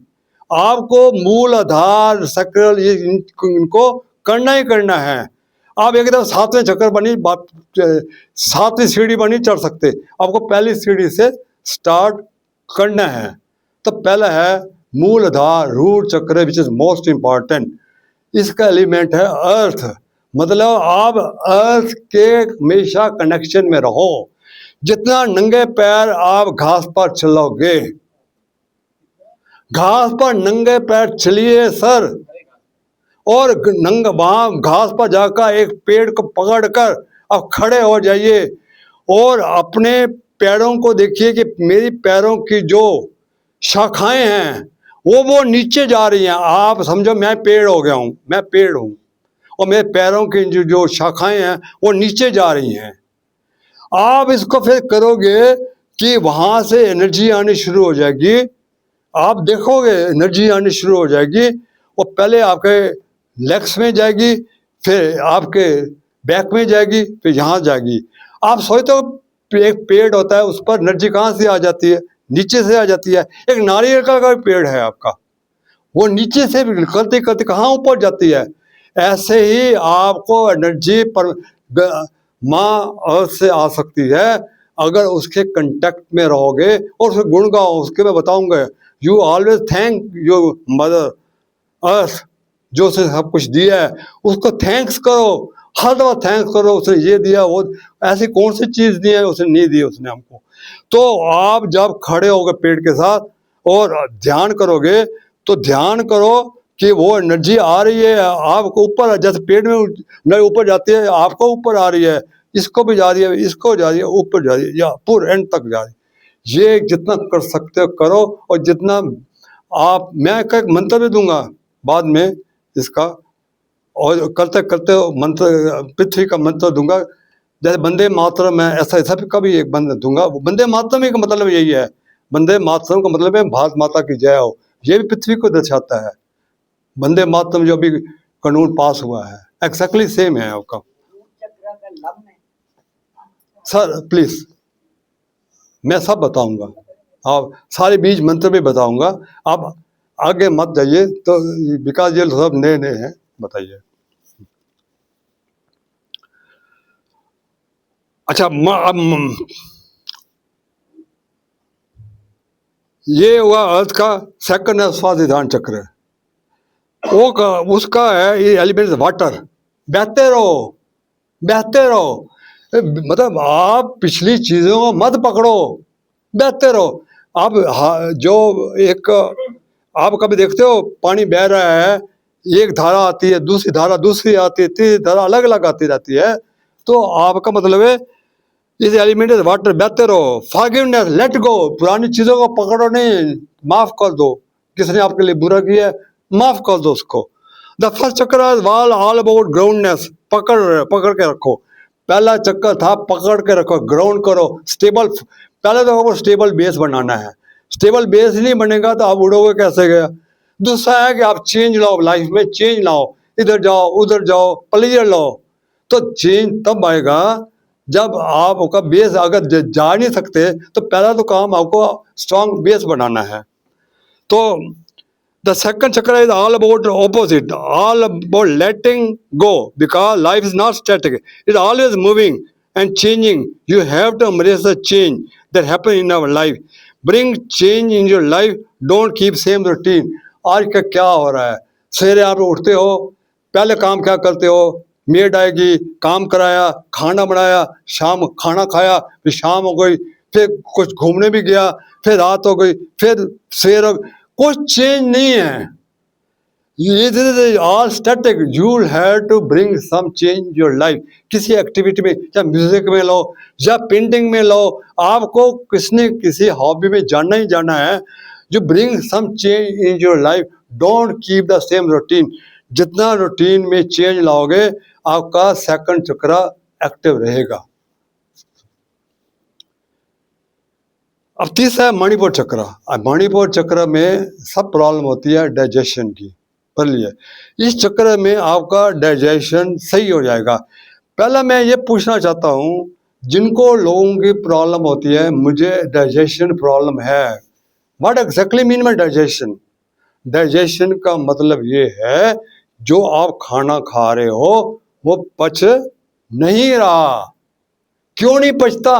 आपको मूल आधार सक्रिय ये इनको करना ही करना है। आप एकदम 7वें चक्र बनी 7वीं सीढ़ी बनी चढ़ सकते, आपको पहली सीढ़ी से स्टार्ट करना है। तो पहला है मूल आधार रूट चक्र, विच इज मोस्ट इंपॉर्टेंट। इसका एलिमेंट है अर्थ, मतलब आप अर्थ के हमेशा कनेक्शन में रहो। जितना नंगे पैर आप घास पर चलोगे, घास पर नंगे पैर चलिए सर, और वहां घास पर जाकर एक पेड़ को पकड़कर अब खड़े हो जाइए और अपने पैरों को देखिए कि मेरी पैरों की जो शाखाएं हैं वो नीचे जा रही हैं। आप समझो मैं पेड़ हो गया हूं, मैं पेड़ हूं और मेरे पैरों की जो शाखाएं हैं वो नीचे जा रही हैं। आप इसको फिर करोगे कि वहां से एनर्जी आनी शुरू हो जाएगी। आप देखोगे एनर्जी आनी शुरू हो जाएगी, और पहले आपके लेग्स में जाएगी, फिर आपके बैक में जाएगी, फिर यहाँ जाएगी। आप सोचते हो एक पेड़ होता है, उस पर एनर्जी कहाँ से आ जाती है? नीचे से आ जाती है। एक नारियल का पेड़ है आपका, वो नीचे से करते करते कहाँ ऊपर जाती है। ऐसे ही आपको एनर्जी पर माँ अर्थ से आ सकती है अगर उसके कांटेक्ट में रहोगे और उसके गुण गाओ। उसके मैं बताऊंगा। You always thank your mother earth, जो उसने सब कुछ दिया है उसको थैंक्स करो, हर दफा थैंक्स करो। उसने ये दिया, वो ऐसी कौन सी चीज दी है उसने नहीं दी उसने हमको। तो आप जब खड़े होगे पेड़ के साथ और ध्यान करोगे, तो ध्यान करो कि वो एनर्जी आ रही है आपको ऊपर, जैसे पेड़ में ऊपर जाती है आपको ऊपर आ रही है, इसको भी जा रही है, इसको जा रही है, ऊपर जा रही है, या पूरे एंड तक जा रही है। ये जितना कर सकते हो करो। और जितना आप, मैं एक मंत्र भी दूंगा बाद में इसका, और करते करते मंत्र, पृथ्वी का मंत्र दूंगा, जैसे वंदे मातरम है, ऐसा भी कभी एक मंत्र दूंगा। वंदे मातरम का मतलब यही है, वंदे मातरम का मतलब है भारत माता की जय हो। ये भी पृथ्वी को दर्शाता है। वंदे मातरम जो भी कानून पास हुआ है एक्जैक्टली सेम है आपका। सर प्लीज, मैं सब बताऊंगा, आप सारे बीज मंत्र भी बताऊंगा। आप आगे मत जाइए, तो बिकॉज ये सब नए नए हैं। बताइए। अच्छा, ये हुआ अर्थ का सेकंड है स्वादिष्ठान चक्र। उसका है ये एलिमेंट वाटर। बहते रहो, बहते रहो, मतलब आप पिछली चीजों को मत पकड़ो, बहते रहो। जो एक आप कभी देखते हो पानी बह रहा है, एक धारा आती है, दूसरी धारा दूसरी आती है, तीसरी धारा अलग अलग आती रहती है, तो आपका मतलब है इस एलिमेंट वाटर बहते रहो। फॉरगिवनेस, लेट गो, पुरानी चीजों को पकड़ो नहीं, माफ कर दो। किसने आपके लिए बुरा किया है, माफ कर दो उसको। द फर्स्ट चक्र इज ऑल अबाउट ग्राउंडनेस, पकड़ के रखो। पहला चक्कर था पकड़ के रखो, ग्राउंड करो, स्टेबल। पहले तो आपको स्टेबल बेस बनाना है, स्टेबल बेस नहीं बनेगा तो आप उड़ोगे कैसे गया। दूसरा है कि आप चेंज लाओ, लाइफ में चेंज लाओ, इधर जाओ उधर जाओ, प्लेजर लाओ। तो चेंज तब आएगा जब आपका बेस, अगर जा नहीं सकते तो पहला तो काम आपको स्ट्रॉन्ग बेस बनाना है। तो the second chakra is all about opposite, all about letting go, because life is not static, it always moving and changing. You have to embrace the change that happen in our life, bring change in your life, don't keep same routine. आज का क्या हो रहा है, सवेरे आप उठते हो, पहले काम क्या करते हो, मेड आएगी, काम कराया, खाना बनाया, शाम खाना खाया, फिर शाम हो गई, फिर कुछ घूमने भी गया, फिर रात हो गई, फिर सवेर हो गई, कुछ चेंज नहीं है। ये all static, you have to bring some change your life. किसी एक्टिविटी में, या म्यूजिक में लो या पेंटिंग में लो, आपको किसने किसी हॉबी में जाना ही जाना है। You bring some change in your life, don't keep the same routine. जितना रूटीन में चेंज लाओगे, आपका सेकंड चक्र एक्टिव रहेगा। अब तीसरा है मणिपुर चक्र। मणिपुर चक्र में सब प्रॉब्लम होती है डाइजेशन की, पढ़ लिया। इस चक्र में आपका डाइजेशन सही हो जाएगा। पहला मैं ये पूछना चाहता हूँ, जिनको लोगों की प्रॉब्लम होती है, मुझे डाइजेशन प्रॉब्लम है, what exactly mean by digestion? Digestion का मतलब ये है, जो आप खाना खा रहे हो वो पच नहीं रहा। क्यों नहीं पचता?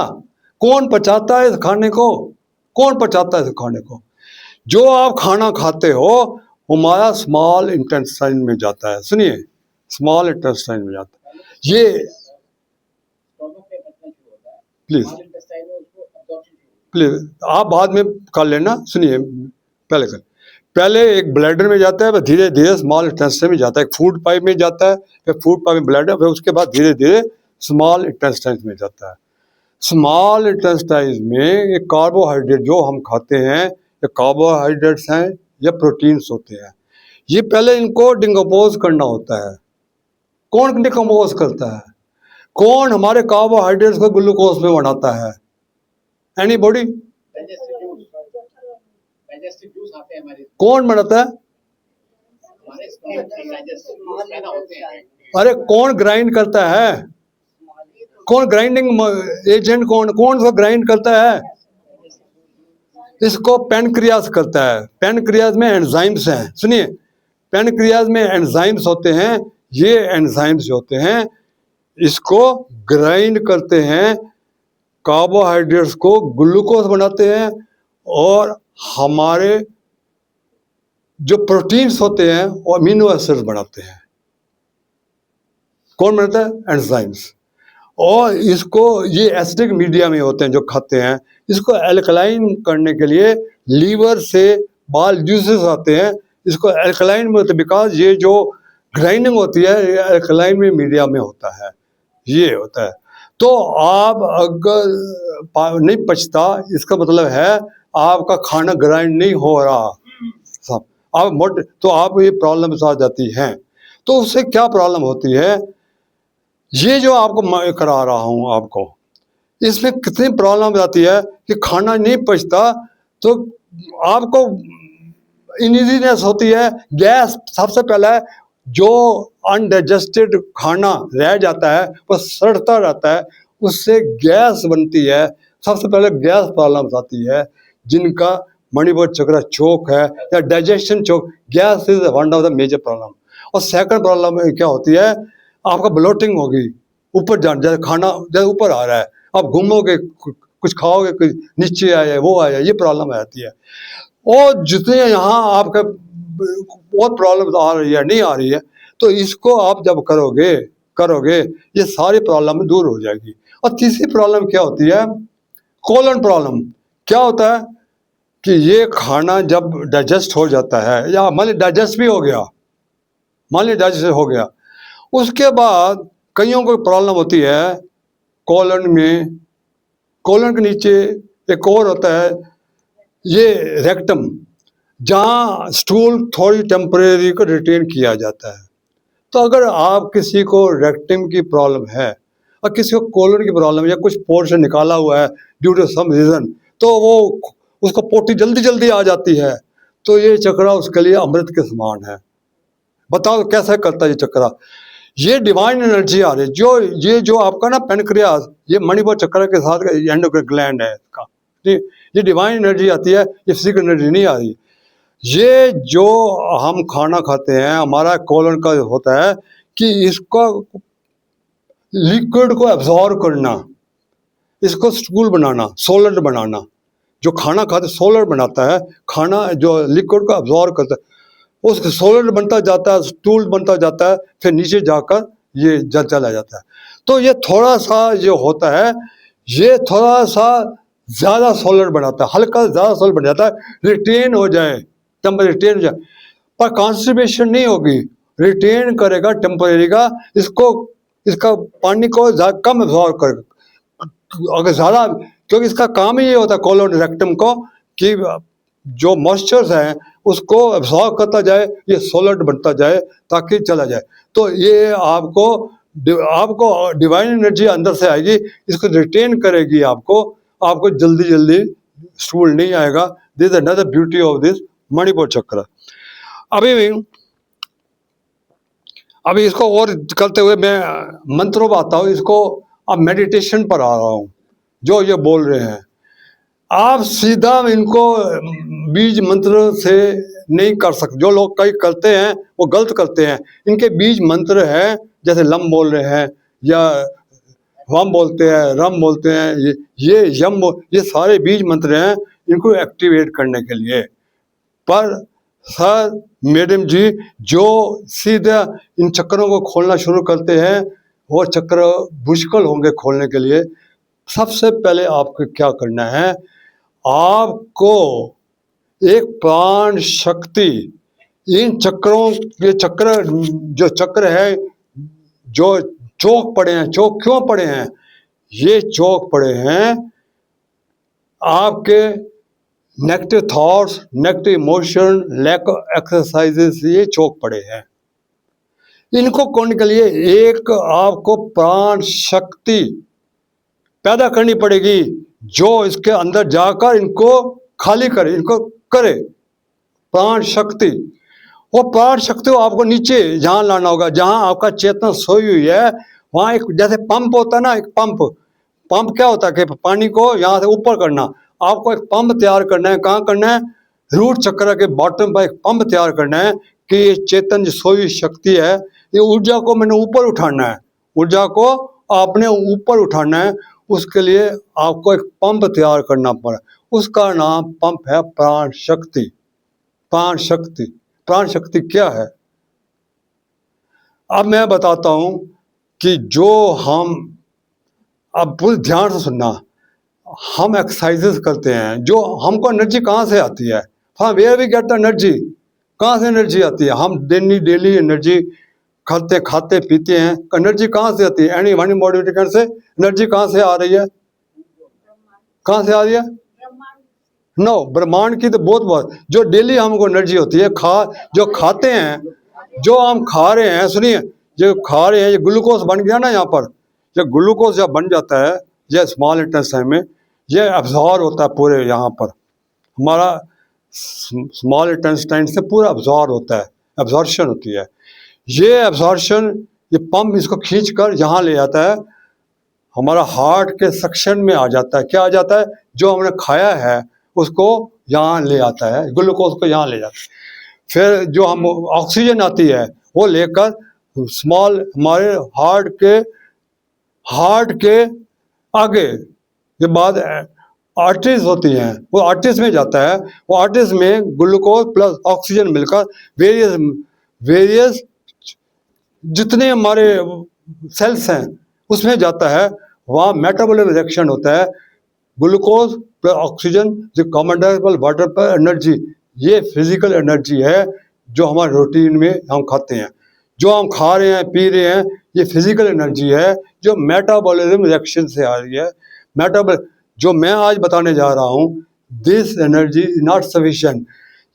कौन पचाता है इस खाने को? कौन पचाता है इस खाने को? जो आप खाना खाते हो हमारा स्मॉल इंटेस्टाइन में जाता है। सुनिए, स्मॉल इंटेस्टाइन में जाता है ये। प्लीज प्लीज आप बाद में कर लेना। सुनिए, पहले एक ब्लैडर में जाता है, धीरे धीरे स्मॉल इंटेस्टाइन में जाता है, फूड पाइप में जाता है, फिर फूड पाइप में ब्लैडर, फिर उसके बाद धीरे धीरे स्मॉल इंटेस्टाइन में जाता है। स्मॉल इंटेस्टाइन में ये कार्बोहाइड्रेट जो हम खाते हैं, ये कार्बोहाइड्रेट्स हैं या प्रोटीन्स होते हैं, ये पहले इनको डिकम्पोज करना होता है। कौन डिकम्पोज करता है? कौन हमारे कार्बोहाइड्रेट्स को ग्लूकोज में बनाता है? एनीबॉडी? कौन बनाता है? अरे कौन ग्राइंड करता है? कौन ग्राइंडिंग एजेंट, कौन सा ग्राइंड करता है? इसको पैनक्रियाज करता है। पैनक्रियाज में एंजाइम्स हैं। सुनिए, पैनक्रियाज में एंजाइम्स होते हैं। ये एंजाइम्स होते हैं, इसको ग्राइंड करते हैं, कार्बोहाइड्रेट्स को ग्लूकोज बनाते हैं, और हमारे जो प्रोटीन्स होते हैं वो अमीनो एसिड्स बनाते हैं। कौन बनाता है? एंजाइम्स। और इसको, ये एसिडिक मीडिया में होते हैं जो खाते हैं, इसको एल्कलाइन करने के लिए लीवर से बाल जूसेस आते हैं, इसको एल्कलाइन में होते हैं, बिकॉज ये जो ग्राइंडिंग होती है ये एल्कलाइन में मीडिया में होता है, ये होता है। तो आप अगर नहीं पचता, इसका मतलब है आपका खाना ग्राइंड नहीं हो रहा, सब आप मोटे, तो आप ये प्रॉब्लम्स आ जाती हैं। तो उससे क्या प्रॉब्लम होती है, ये जो आपको मैं करा रहा हूँ आपको, इसमें कितनी प्रॉब्लम आती है कि खाना नहीं पचता तो आपको इनइजीनेस होती है, गैस। सबसे पहले जो अनडाइजेस्टेड खाना रह जाता है वो सड़ता रहता है, उससे गैस बनती है। सबसे पहले गैस प्रॉब्लम आती है। जिनका मणिपुर चक्र चोक है या digestion choke, gas is one of the major problem. और सेकंड प्रॉब्लम क्या होती है, आपका ब्लोटिंग होगी, ऊपर जान, जैसे खाना जैसे ऊपर आ रहा है, आप घूमोगे, कुछ खाओगे, कुछ नीचे आया, वो आया, ये प्रॉब्लम आती है। और जितने यहाँ आपका बहुत प्रॉब्लम आ रही है, नहीं आ रही है, तो इसको आप जब करोगे ये सारी प्रॉब्लम दूर हो जाएगी। और तीसरी प्रॉब्लम क्या होती है, कोलन प्रॉब्लम। क्या होता है, कि ये खाना जब डाइजेस्ट हो जाता है, या मान ली डाइजेस्ट भी हो गया, मान ली डाइजेस्ट हो गया, उसके बाद कईयों को प्रॉब्लम होती है कोलन में, कोलन के नीचे एक और होता है ये रेक्टम, जहाँ स्टूल थोड़ी टेम्परेरी को रिटेन किया जाता है। तो अगर आप किसी को रेक्टम की प्रॉब्लम है और किसी को कोलन की प्रॉब्लम है, या कुछ पोर्शन निकाला हुआ है ड्यू टू सम रीजन, तो वो उसको पोटी जल्दी जल्दी आ जाती है, तो ये चक्रा उसके लिए अमृत के समान है। बताओ कैसे करता है ये चक्रा? ये डिवाइन एनर्जी आ रही है, जो आपका ना पेनक्रियास, ये मणिपुर चक्र के साथ एंडोक्राइन ग्लैंड है इसका, ये डिवाइन एनर्जी आती है, ये फिजिकल एनर्जी नहीं आ रही। ये जो हम खाना खाते हैं, हमारा कोलन का होता है कि इसका लिक्विड को एब्जॉर्ब करना, इसको स्टूल बनाना, सोलर बनाना, जो खाना खाते सोलर बनाता है, खाना जो लिक्विड को एब्जॉर्ब करता है, उस सोलर बनता जाता है, स्टूल बनता जाता है, फिर नीचे जाकर ये जल चला जाता है। तो ये थोड़ा सा जो होता है, ये थोड़ा सा ज़्यादा सोलर बनाता है, हल्का ज़्यादा सोलर बन जाता है, रिटेन हो जाए, टेम्परेरी रिटेन हो जाए, पर कॉन्स्टिपेशन नहीं होगी, रिटेन करेगा टेम्परेरी का, इसका पानी को कम एब्जॉर्ब करेगा। अगर ज़्यादा, क्योंकि इसका काम ही ये होता है कोलन रेक्टम को कि जो मॉइस्चर्स हैं उसको एब्जॉर्ब करता जाए, ये सोलर बनता जाए ताकि चला जाए। तो ये आपको डिवाइन एनर्जी अंदर से आएगी, इसको रिटेन करेगी, आपको जल्दी जल्दी स्टूल नहीं आएगा। This is another beauty of this Manipur चक्र। अभी इसको और करते हुए मैं मंत्रों पर आता हूँ, इसको अब मेडिटेशन पर आ रहा हूँ। जो ये बोल रहे हैं, आप सीधा इनको बीज मंत्र से नहीं कर सकते। जो लोग कई करते हैं वो गलत करते हैं। इनके बीज मंत्र हैं, जैसे लम बोल रहे हैं, या वम बोलते हैं, रम बोलते हैं, ये ये सारे बीज मंत्र हैं इनको एक्टिवेट करने के लिए। पर सर मैडम जी, जो सीधा इन चक्रों को खोलना शुरू करते हैं, वो चक्र मुश्किल होंगे खोलने के लिए। सबसे पहले आपको क्या करना है, आपको एक प्राण शक्ति, इन चक्रों, ये चक्र जो चक्र है, जो चौक पड़े हैं, चौक क्यों पड़े हैं? ये चौक पड़े हैं आपके negative thoughts, negative emotion, lack of exercises, ये चौक पड़े हैं। इनको खोलने के लिए एक आपको प्राण शक्ति पैदा करनी पड़ेगी, जो इसके अंदर जाकर इनको खाली करे, इनको करे प्राण शक्ति। वो प्राण शक्ति को आपको नीचे जहाँ लाना होगा, जहाँ आपका चेतना सोई हुई है, वहाँ एक जैसे पंप होता है ना, एक पंप क्या होता है कि पानी को यहाँ से ऊपर करना। आपको एक पंप तैयार करना है। कहाँ करना है? रूट चक्र के बॉटम पर एक पंप तैयार करना है कि ये चेतन जो सोई हुई शक्ति है, ये ऊर्जा को मैंने ऊपर उठाना है, ऊर्जा को आपने ऊपर उठाना है। उसके लिए आपको एक पंप तैयार करना पड़ा, उसका नाम पंप है प्राण शक्ति। प्राण शक्ति, प्राण शक्ति क्या है? अब मैं बताता हूं कि जो हम, अब पूरी ध्यान से सुनना, हम एक्सरसाइजेस करते हैं, जो हमको एनर्जी कहाँ से आती है? हाँ, where we get the energy, कहाँ से एनर्जी आती है? हम डेली एनर्जी खाते पीते हैं, एनर्जी कहाँ से आती है? एनी वन बॉडी से एनर्जी कहाँ से आ रही है? कहाँ से आ रही है? नो, ब्रह्मांड की तो बहुत जो डेली हमको एनर्जी होती है, जो खाते हैं, जो हम खा रहे हैं, सुनिए, जो खा रहे हैं, ये ग्लूकोज बन गया ना यहाँ पर, जब ग्लूकोज जब बन जाता है, ये स्मॉल इंटेस्टाइन में, ये एब्जॉर्ब होता है पूरे यहाँ पर, हमारा स्मॉल इंटेस्टाइन से पूरा एब्जॉर्ब होता है, एब्जॉर्प्शन होती है। ये एब्जॉर्प्शन, ये पंप इसको खींच कर यहाँ ले जाता है, हमारा हार्ट के सेक्शन में आ जाता है। क्या आ जाता है? जो हमने खाया है उसको यहाँ ले आता है, ग्लूकोज को यहाँ ले जाता है। फिर जो हम ऑक्सीजन आती है वो लेकर स्मॉल हमारे हार्ट के आगे के बाद आर्टरीज होती हैं, वो आर्टरीज में जाता है। वो आर्टरीज में ग्लूकोज प्लस ऑक्सीजन मिलकर वेरियस जितने हमारे सेल्स हैं उसमें जाता है। वहाँ मेटाबॉलिक रिएक्शन होता है, ग्लूकोज प्लस ऑक्सीजन, जो कार्बन डाइऑक्साइड, वाटर पर एनर्जी, ये फिजिकल एनर्जी है जो हमारे रूटीन में हम खाते हैं। जो हम खा रहे हैं, पी रहे हैं, ये फिजिकल एनर्जी है जो मेटाबॉलिज्म रिएक्शन से आ रही है। मेटाबॉल जो मैं आज बताने जा रहा हूँ, this energy is not sufficient.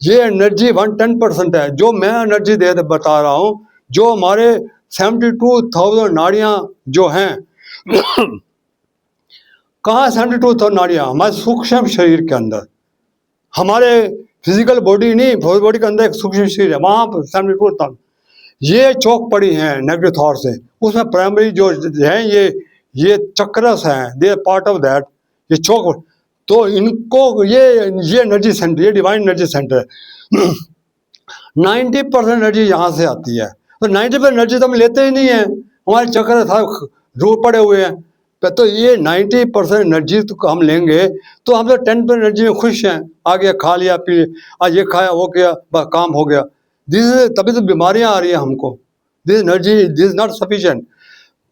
ये एनर्जी 110% है जो मैं एनर्जी दे बता रहा हूँ। जो हमारे 72,000 नाड़ियाँ जो हैं कहाँ 72,000 नाड़ियाँ? हमारे सूक्ष्म शरीर के अंदर, हमारे फिजिकल बॉडी नहीं, बॉडी के अंदर एक सूक्ष्म शरीर है, वहाँ पर 72,000 ये चौक पड़ी हैं नेगेटिव थॉट से। उसमें प्राइमरी जो हैं ये चक्रस हैं, दे पार्ट ऑफ दैट, ये चौक। तो इनको ये एनर्जी सेंटर, ये डिवाइन एनर्जी सेंटर है। 90% एनर्जी यहाँ से आती है। तो 90% एनर्जी तो हम लेते ही नहीं है, हमारे चक्र था रूप पड़े हुए हैं। तो ये 90% एनर्जी तो हम लेंगे तो हम तो 10% एनर्जी में खुश हैं। आ गया, खा लिया, पी लिया, आज ये खाया, वो किया, बस काम हो गया। तभी तो बीमारियां आ रही हैं हमको। This energy this not sufficient.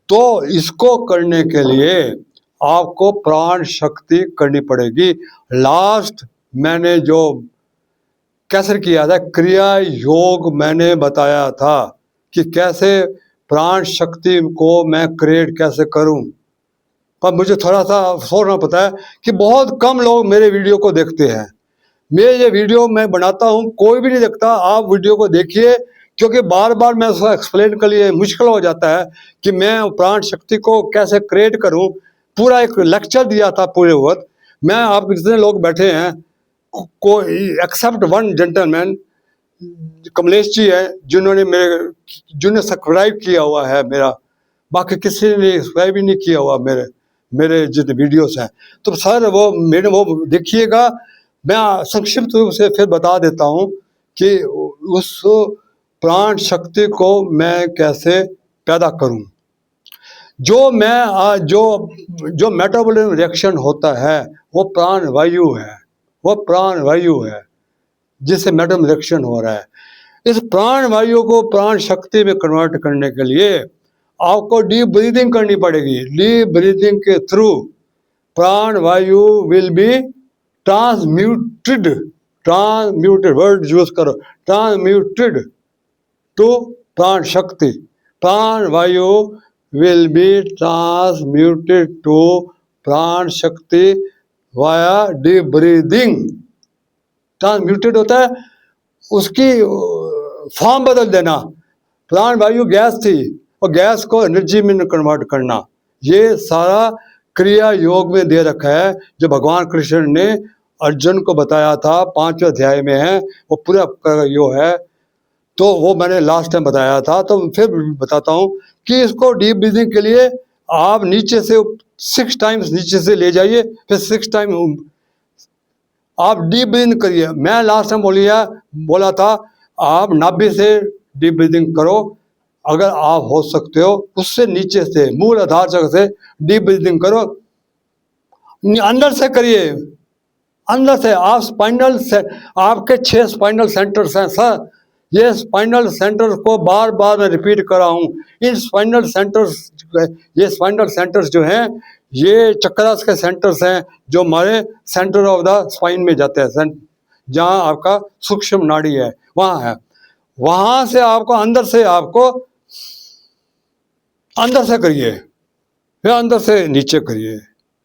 तो इसको करने के लिए आपको प्राण शक्ति करनी पड़ेगी। लास्ट मैंने जो कैसे किया था, क्रिया योग मैंने बताया था कि कैसे प्राण शक्ति को मैं क्रिएट कैसे करूं। पर मुझे थोड़ा सा अफसोस ना पता है कि बहुत कम लोग मेरे वीडियो को देखते हैं। मैं ये वीडियो मैं बनाता हूँ, कोई भी नहीं देखता। आप वीडियो को देखिए, क्योंकि बार बार मैं उसको एक्सप्लेन के लिए मुश्किल हो जाता है कि मैं प्राण शक्ति को कैसे क्रिएट करूँ। पूरा एक लेक्चर दिया था पूरे वक्त। मैं आप जितने लोग बैठे हैं, कोई except one gentleman Kamlesh ji है जिन्होंने सब्सक्राइब किया हुआ है मेरा, बाकी किसी ने सब्सक्राइब ही नहीं किया हुआ मेरे जितने वीडियोस हैं। तो सर वो देखिएगा। मैं संक्षिप्त रूप से फिर बता देता हूँ कि उस प्राण शक्ति को मैं कैसे पैदा करूँ। जो मेटाबॉलिज्म रिएक्शन होता है वो प्राण वायु है जिससे मेटाबॉलिज्म रिएक्शन हो रहा है। इस प्राण वायु को प्राण शक्ति में कन्वर्ट करने के लिए आपको डीप ब्रीदिंग करनी पड़ेगी। डीप ब्रीदिंग के थ्रू प्राण वायु will be transmuted word use करो, ट्रांसम्यूटेड टू प्राण शक्ति। प्राण वायु विल बी ट्रांसम्यूटेड टू प्राण शक्ति वाया डीप ब्रीदिंग। ट्रांसम्यूटेड होता है उसकी फॉर्म बदल देना। प्राण वायु गैस थी और गैस को एनर्जी में कन्वर्ट करना। ये सारा क्रिया योग में दे रखा है जो भगवान कृष्ण ने अर्जुन को बताया था, 5वें अध्याय में है वो पूरा यो है। तो वो मैंने लास्ट टाइम बताया था, तो फिर बताता हूँ कि इसको डीप ब्रीदिंग के लिए आप नीचे से 6 टाइम्स नीचे से ले जाइए, फिर 6 टाइम आप डीप ब्रीदिंग करिए। मैं लास्ट टाइम बोला था आप नाभि से डीप ब्रीदिंग करो, अगर आप हो सकते हो उससे नीचे से मूल आधार चक्र से डीप ब्रीदिंग करो। अंदर से करिए, अंदर से। आप स्पाइनल से, आपके 6 स्पाइनल सेंटर्स हैं सर। ये स्पाइनल सेंटर्स को बार बार मैं रिपीट कर रहा हूँ। इन स्पाइनल सेंटर्स जो हैं ये चक्रास के सेंटर्स हैं जो हमारे सेंटर ऑफ द स्पाइन में जाते हैं, जहाँ आपका सूक्ष्म नाड़ी है वहाँ है। वहाँ से आपको अंदर से करिए, फिर अंदर से नीचे करिए,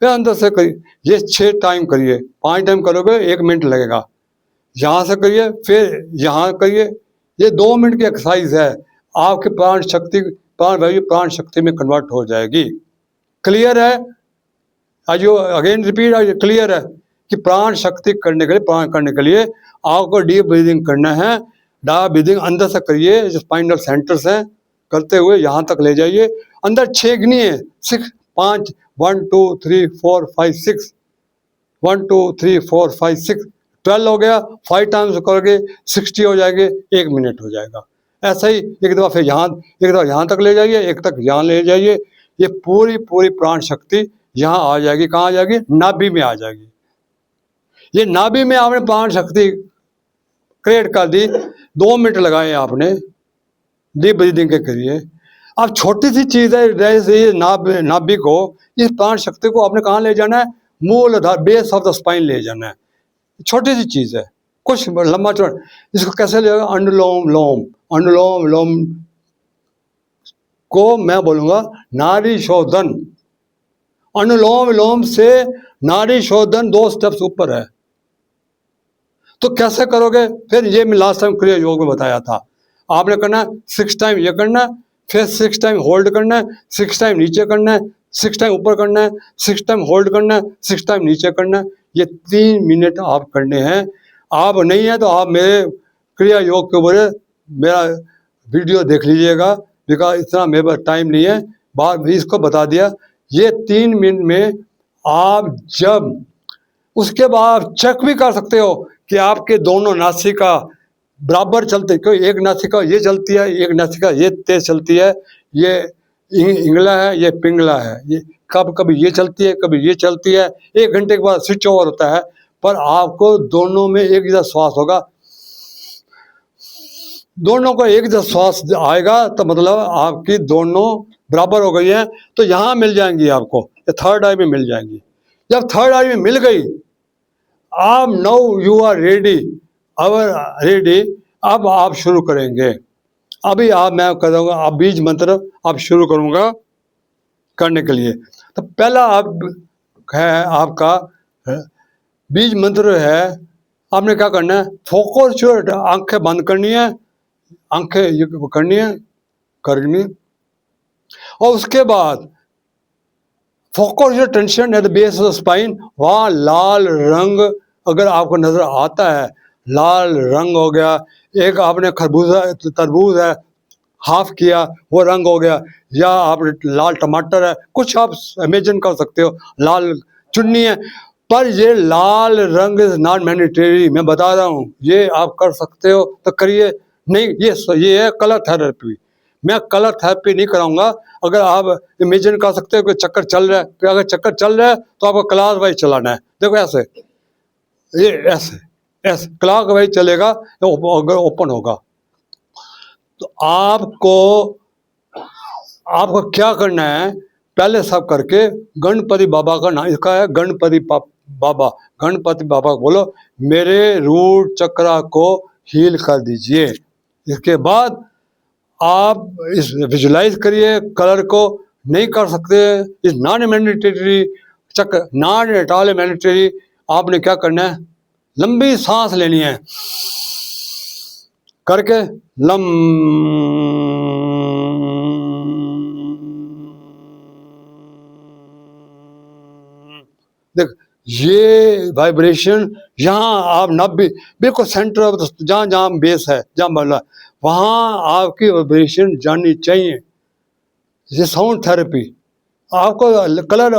फिर अंदर से करिए। ये 6 टाइम करिए। 5 टाइम करोगे 1 मिनट लगेगा। यहाँ से करिए, फिर यहाँ करिए। ये 2 मिनट की एक्सरसाइज है। आपकी प्राण वायु प्राण शक्ति में कन्वर्ट हो जाएगी। क्लियर है? अगेन रिपीट, क्लियर है कि प्राण शक्ति करने के लिए आपको डीप ब्रीदिंग करना है। डीप ब्रीदिंग अंदर से करिए, जो स्पाइनल सेंटर्स हैं, करते हुए यहाँ तक ले जाइए। अंदर 6 गिनिए, 6 5 1 2 3 4 5 6 1 2 3 4 5 6 12 हो गया। 5 टाइम्स करोगे 60 हो जाएंगे, 1 मिनट हो जाएगा। ऐसा ही एक दफ़ा फिर यहाँ तक ले जाइए, एक तक यहाँ ले जाइए। ये पूरी प्राण शक्ति यहाँ आ जाएगी। कहाँ आ जाएगी? नाभि में आ जाएगी। ये नाभि में आपने प्राण शक्ति क्रिएट कर दी। 2 मिनट लगाए आपने डीप ब्रीदिंग के करिए। अब छोटी सी चीज़ है, जैसे ये नाभि को, इस प्राण शक्ति को आपने कहाँ ले जाना है? मूलाधार बेस ऑफ द स्पाइन ले जाना है। छोटी सी चीज है, कुछ लंबा चौड़ा। इसको कैसे लेगा? अनुलोम लोम। अनुलोम लोम को मैं बोलूंगा नाड़ी शोधन। अनुलोम विलोम से नाड़ी शोधन 2 स्टेप्स ऊपर है। तो कैसे करोगे? फिर ये मैं लास्ट टाइम क्रिया योग में बताया था। आपने करना है 6 टाइम ये करना है, फिर 6 टाइम होल्ड करना है, 6 टाइम नीचे करना है, 6 टाइम ऊपर करना है, 6 टाइम होल्ड करना है, 6 टाइम नीचे करना है। ये 3 मिनट आप करने हैं। आप नहीं है तो आप मेरे क्रिया योग के ऊपर मेरा वीडियो देख लीजिएगा, बिकॉज इतना मेरे पास टाइम नहीं है। बात भी इसको बता दिया। ये 3 मिनट में आप जब उसके बाद आप चेक भी कर सकते हो कि आपके दोनों नासिका बराबर चलते, क्योंकि एक नासिका ये चलती है, एक नासिका ये तेज चलती है, ये इंगला है, ये पिंगला है, ये कभी ये चलती है, कभी ये चलती है। 1 घंटे के बाद स्विच ओवर होता है, पर आपको दोनों में एक जैसा श्वास होगा। दोनों को एक जैसा श्वास आएगा तो मतलब आपकी दोनों बराबर हो गई है। तो यहाँ मिल जाएंगी आपको, थर्ड आई में मिल जाएंगी। जब थर्ड आई में मिल गई, आप now you are ready, our ready. अब आप शुरू करेंगे। अभी आप मैं करूँगा, आप बीज मंत्र आप शुरू करूँगा करने के लिए। तो पहला आप है आपका बीज मंत्र है। आपने क्या करना है? फोकस, आंखें बंद करनी है, आंखें ये करनी है, और उसके बाद focus your tension at the base of the spine. वहाँ लाल रंग अगर आपको नजर आता है, लाल रंग हो गया, एक आपने खरबूजा तरबूज है हाफ किया वो रंग हो गया, या आप लाल टमाटर है, कुछ आप इमेजिन कर सकते हो, लाल चुन्नी है। पर ये लाल रंग इज नॉट मैंडेटरी, मैं बता रहा हूँ, ये आप कर सकते हो तो करिए, नहीं ये है कलर थेरेपी। मैं कलर थेरेपी नहीं कराऊंगा। अगर आप इमेजिन कर सकते हो कि चक्कर चल रहा है, तो अगर चक्कर चल रहा है तो आपको क्लास वाइज चलाना है। देखो ऐसे, ये ऐसे ऐसे क्लॉक वाइज चलेगा तो अगर ओपन होगा। तो आपको क्या करना है? पहले सब करके गणपति बाबा का नाम, इसका है गणपति बाबा। गणपति बाबा को बोलो मेरे रूट चक्रा को हील कर दीजिए। इसके बाद आप इस विजुलाइज करिए कलर को। नहीं कर सकते, इस नॉन मैंडेटरी चक्कर, नॉन एट ऑल मैंडेटरी। आपने क्या करना है? लंबी सांस लेनी है करके लम, देख ये वाइब्रेशन यहाँ आप नब्बे बिल्कुल सेंटर ऑफ जहाँ जहाँ बेस है, जहाँ बल्ला, वहाँ आपकी वाइब्रेशन जानी चाहिए। ये साउंड थेरेपी। आपको कलर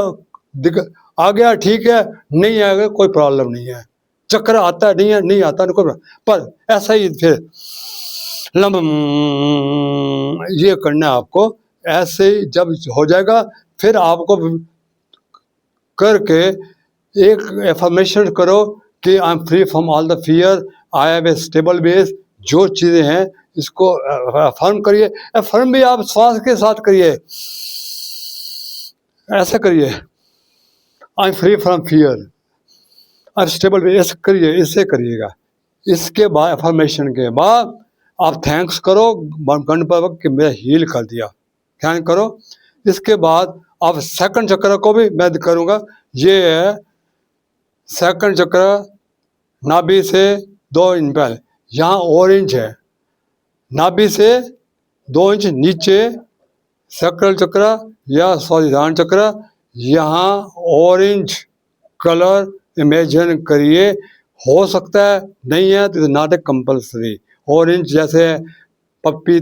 आ गया ठीक है, नहीं आ गया कोई प्रॉब्लम नहीं है। चक्कर आता है, नहीं आता नहीं कोई, पर ऐसा ही फिर लम ये करना है आपको। ऐसे ही जब हो जाएगा फिर आपको करके एक एफर्मेशन करो कि I am free from all the fear, I have a stable base. जो चीज़ें हैं इसको अफर्म करिए। अफर्म भी आप श्वास के साथ करिए, ऐसे करिए, I am free from fear, I am stable base, ऐसे करिए, इससे करिएगा। इसके बाद अफर्मेशन के बाद आप थैंक्स करो गणपति कि मेरा हील कर दिया, थैंक करो। इसके बाद आप सेकंड चक्र को भी मैं करूँगा। ये है सेकंड चक्र, नाभि से 2 इंच पहले, यहाँ ऑरेंज है, नाभि से 2 इंच नीचे सक्राल चक्र या स्वादिष्ठान चक्र। यहाँ ऑरेंज कलर इमेजिन करिए। हो सकता है नहीं है तो नॉट ए कंपल्सरी। ऑरेंज जैसे पप्पी,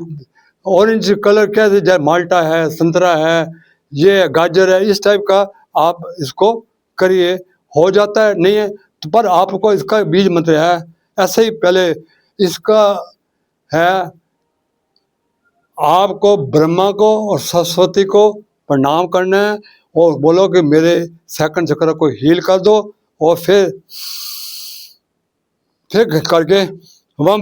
ऑरेंज कलर कैसे, जैसे माल्टा है, संतरा है, ये गाजर है, इस टाइप का आप इसको करिए। हो जाता है नहीं है तो पर आपको इसका बीज मंत्र है। ऐसे ही पहले इसका है, आपको ब्रह्मा को और सरस्वती को प्रणाम करना है और बोलो कि मेरे सेकंड चक्र को हील कर दो। और फिर करके वम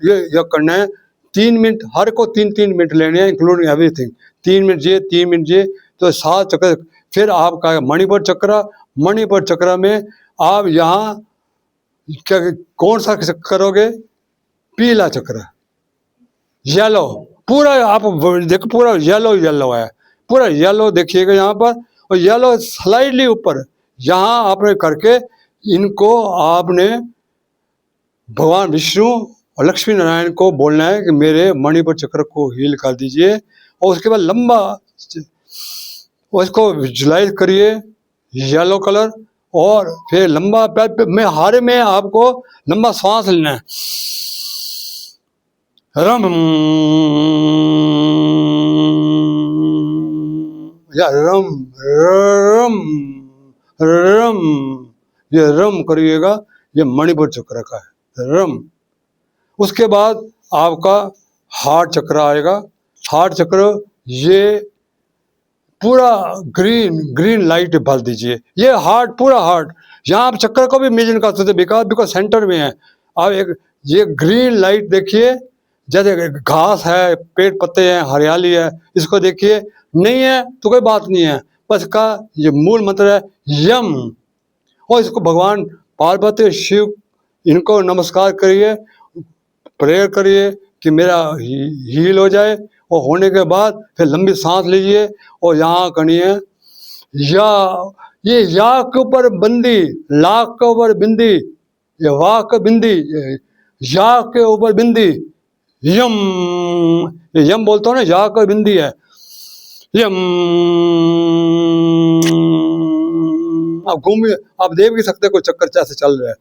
ये करना है 3 मिनट, हर को 3-3 मिनट लेने हैं, इंक्लूडिंग एवरीथिंग। 3 मिनट ये, 3 मिनट ये, तो 7 चक्र। फिर आपका मणिपुर चक्र, मणिपुर चक्र में आप यहाँ क्या कौन सा करोगे? पीला चक्र, येलो, पूरा आप देखो पूरा येलो येलो है, पूरा येलो देखिएगा यहाँ पर, और येलो स्लाइडली ऊपर यहाँ आपने करके इनको आपने भगवान विष्णु और लक्ष्मी नारायण को बोलना है कि मेरे मणिपुर चक्र को हील कर दीजिए, और उसके बाद लंबा उसको विजुलाइज करिए येलो कलर, और फिर लंबा में हारे में आपको लंबा सांस लेना है। रम या रम रम रम, ये रम करिएगा, ये मणिपुर चक्र का है रम। उसके बाद आपका हार्ट चक्र आएगा। हार्ट चक्र ये पूरा ग्रीन लाइट भर दीजिए, ये हार्ट पूरा हार्ट, यहाँ आप चक्कर को भी इमेजिन कर सकते बिकॉज सेंटर में है। आप एक ये ग्रीन लाइट देखिए, जैसे घास है, पेड़ पत्ते हैं, हरियाली है, इसको देखिए। नहीं है तो कोई बात नहीं है, बस का ये मूल मंत्र है यम, और इसको भगवान पार्वती शिव इनको नमस्कार करिए, प्रेयर करिए कि मेरा हील हो जाए, और होने के बाद फिर लंबी सांस लीजिए, और यहाँ करिए या, ये या के ऊपर बंदी, लाख के ऊपर बिंदी, ये वाह के बिंदी, या के ऊपर बिंदी, यम, ये यम बोलता हूँ ना, या का बिंदी है यम। आप घूमिए, आप देख भी सकते हो कोई चक्कर कैसे चल रहा है,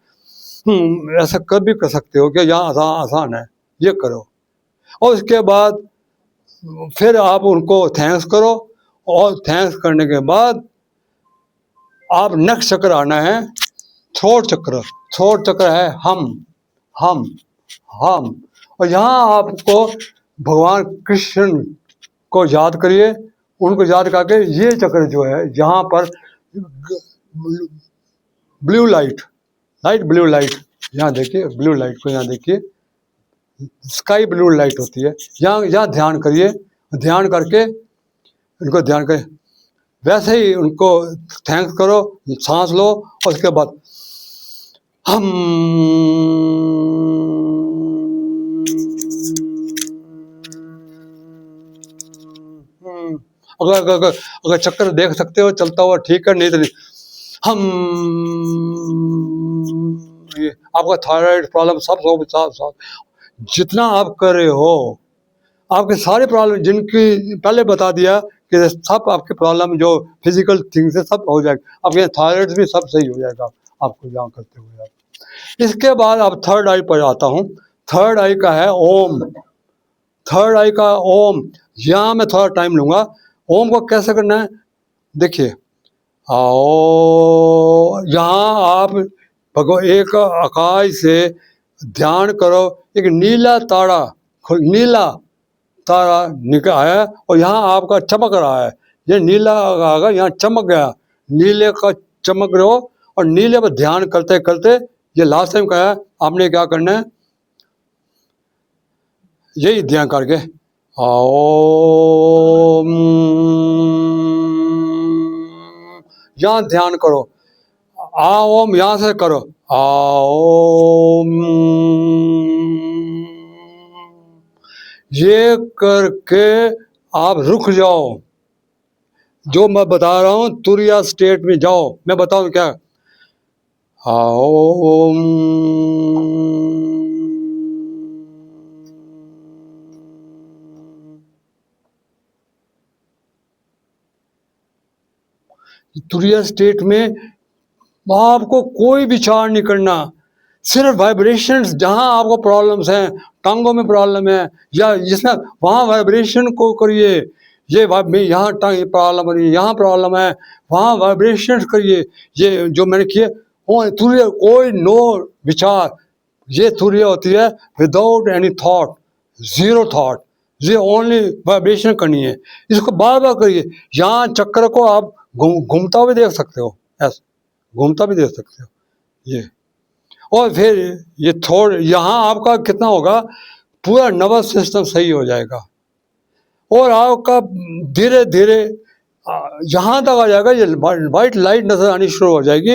ऐसा कर भी कर सकते हो कि यहाँ आसान है, ये करो। और उसके बाद फिर आप उनको थैंक्स करो, और थैंक्स करने के बाद आप नेक्स्ट चक्र आना है थ्रोट चक्र। थ्रोट चक्र है हम हम हम, और यहाँ आपको भगवान कृष्ण को याद करिए, उनको याद करके ये चक्र जो है यहाँ पर ब्लू लाइट ब्लू लाइट, यहाँ देखिए ब्लू लाइट को, यहाँ देखिए स्काई ब्लू लाइट होती है, यहाँ ध्यान करिए, ध्यान करके इनको ध्यान करें, वैसे ही उनको थैंक्स करो, सांस लो, और उसके बाद हम अगर चक्कर देख सकते हो चलता हुआ ठीक है, नहीं तो नहीं। हम, ये आपका थायराइड प्रॉब्लम सब जितना आप कर रहे हो, आपके सारे प्रॉब्लम जिनकी पहले बता दिया कि सब आपके प्रॉब्लम जो फिजिकल थिंग्स है सब हो जाएगा, आपके थायराइड भी सब सही हो जाएगा आपको यहाँ करते हुए आप। इसके बाद अब थर्ड आई पर आता हूँ। थर्ड आई का है ओम। थर्ड आई का ओम, यहाँ मैं थोड़ा टाइम लूँगा। ओम को कैसे करना है देखिए, आओ, यहाँ आप एक आकाश से ध्यान करो, एक नीला तारा निकल आया, और यहाँ आपका चमक रहा है, ये नीला आगा यहाँ चमक गया, नीले का चमक रहे हो, और नीले पर ध्यान करते करते, ये लास्ट टाइम कहा आपने क्या करना है, यही ध्यान करके आओ, यहाँ ध्यान करो, ओम यहाँ से करो, आओ, ये करके आप रुक जाओ, जो मैं बता रहा हूँ तुरिया स्टेट में जाओ, मैं बताऊँ क्या, आओ, तुरिया स्टेट में आपको कोई विचार नहीं करना, सिर्फ वाइब्रेशंस, जहां आपको प्रॉब्लम्स हैं, टांगों में प्रॉब्लम है या जिसमें, वहां वाइब्रेशन को करिए, ये यहाँ टांग प्रॉब्लम हो रही है, यहाँ प्रॉब्लम है, वहां वाइब्रेशंस करिए, ये जो मैंने किए। तुरिया कोई नो विचार, ये तुरिया होती है without any thought, zero thought, ये ओनली वाइब्रेशन करनी है, इसको बार बार करिए। यहाँ चक्र को आप घूमता हुआ देख सकते हो, ऐसा घूमता भी देख सकते हो ये। और फिर ये थोड़ा यहाँ आपका कितना होगा, पूरा नर्वस सिस्टम सही हो जाएगा और आपका धीरे धीरे यहाँ तक आ जाएगा, ये वाइट लाइट नजर आनी शुरू हो जाएगी।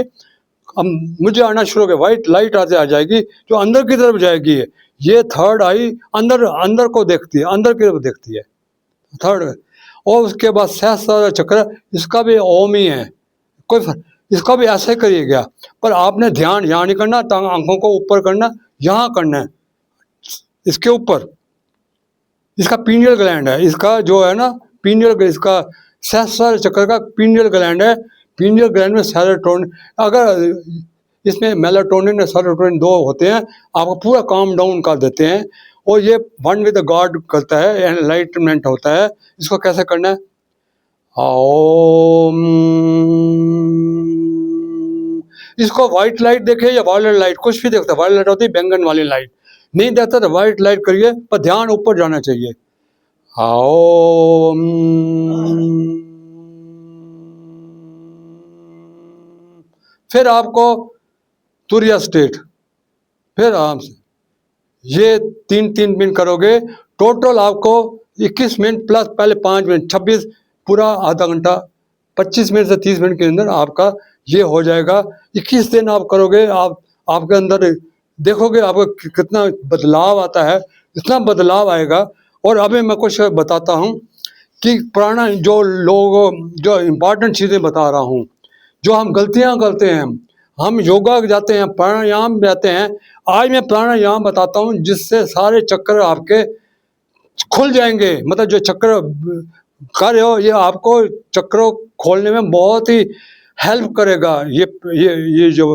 अब मुझे आना शुरू हो गया, वाइट लाइट आते आ जाएगी जो अंदर की तरफ जाएगी। ये थर्ड आई अंदर अंदर को देखती है, अंदर की तरफ देखती है थर्ड। और उसके बाद सहस्त्र चक्र, इसका भी ओम ही है, कोई इसका भी ऐसे करिएगा, पर आपने ध्यान यहाँ नहीं करना, आंखों को ऊपर करना, यहाँ करना है इसके ऊपर। इसका पीनियल ग्लैंड है, इसका जो है ना पीनियल, इसका सहस्त्र चक्र का पीनियल ग्लैंड है। पीनियल ग्लैंड में सेरोटोनिन, अगर इसमें मेलाटोनिन और सेरोटोनिन दो होते हैं, आपको पूरा काम डाउन कर देते हैं। और ये वन विद गॉड करता है, एनलाइटमेंट होता है। इसको कैसे करना है? ओम। इसको व्हाइट लाइट देखे या वायलेट लाइट, कुछ भी देखता है, वायलेट लाइट होती है बैंगन वाली लाइट, नहीं देखता तो व्हाइट लाइट करिए, पर ध्यान ऊपर जाना चाहिए। ओम। फिर आपको तुरिया स्टेट, फिर आराम से ये 3-3 मिनट करोगे, टोटल आपको 21 मिनट प्लस पहले 5 मिनट, 26, पूरा आधा घंटा, 25 मिनट से 30 मिनट के अंदर आपका ये हो जाएगा। 21 दिन आप करोगे, आप आपके अंदर देखोगे आपको कितना बदलाव आता है, इतना बदलाव आएगा। और अभी मैं कुछ बताता हूँ कि पुराना जो लोग, जो इम्पोर्टेंट चीज़ें बता रहा हूँ, जो हम गलतियाँ करते हैं, हम योगा जाते हैं, प्राणायाम जाते हैं, आज मैं प्राणायाम बताता हूँ जिससे सारे चक्र आपके खुल जाएंगे। मतलब जो चक्र कर रहे हो, ये आपको चक्रों खोलने में बहुत ही हेल्प करेगा। ये जो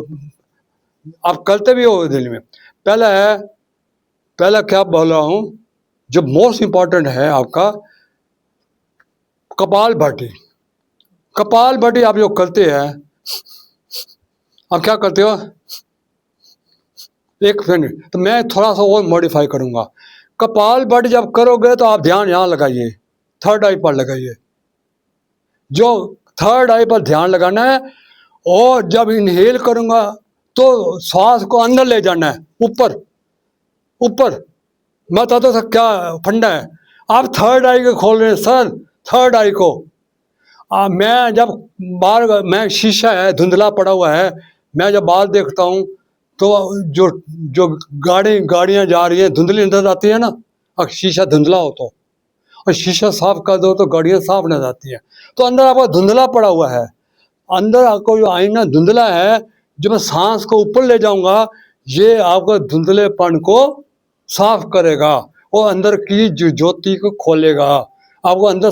आप करते भी हो दिल में। पहला क्या बोल रहा हूँ, जो मोस्ट इम्पॉर्टेंट है आपका कपालभाति। कपालभाति आप जो करते हैं, आप क्या करते हो, एक मिनट, तो मैं थोड़ा सा और मॉडिफाई करूंगा। कपालभाति जब करोगे तो आप ध्यान यहाँ लगाइए, थर्ड आई पर लगाइए, जो थर्ड आई पर ध्यान लगाना है। और जब इनहेल करूंगा तो श्वास को अंदर ले जाना है, ऊपर ऊपर। मैं बताता था क्या फंडा है। आप थर्ड आई को खोल रहे हैं सर, थर्ड आई को। मैं जब बाहर, मैं शीशा है धुंधला पड़ा हुआ है, मैं जब बाहर देखता हूँ तो जो जो गाड़ियाँ जा रही हैं धुंधली नजर आती है ना, अगर शीशा धुंधला हो तो, और शीशा साफ कर दो तो गाड़ियाँ साफ नजर आती हैं। तो अंदर आपका धुंधला पड़ा हुआ है, अंदर आपको जो आईना धुंधला है, जब मैं सांस को ऊपर ले जाऊंगा, ये आपका धुंधलेपन को साफ करेगा और अंदर की ज्योति को खोलेगा। आपको अंदर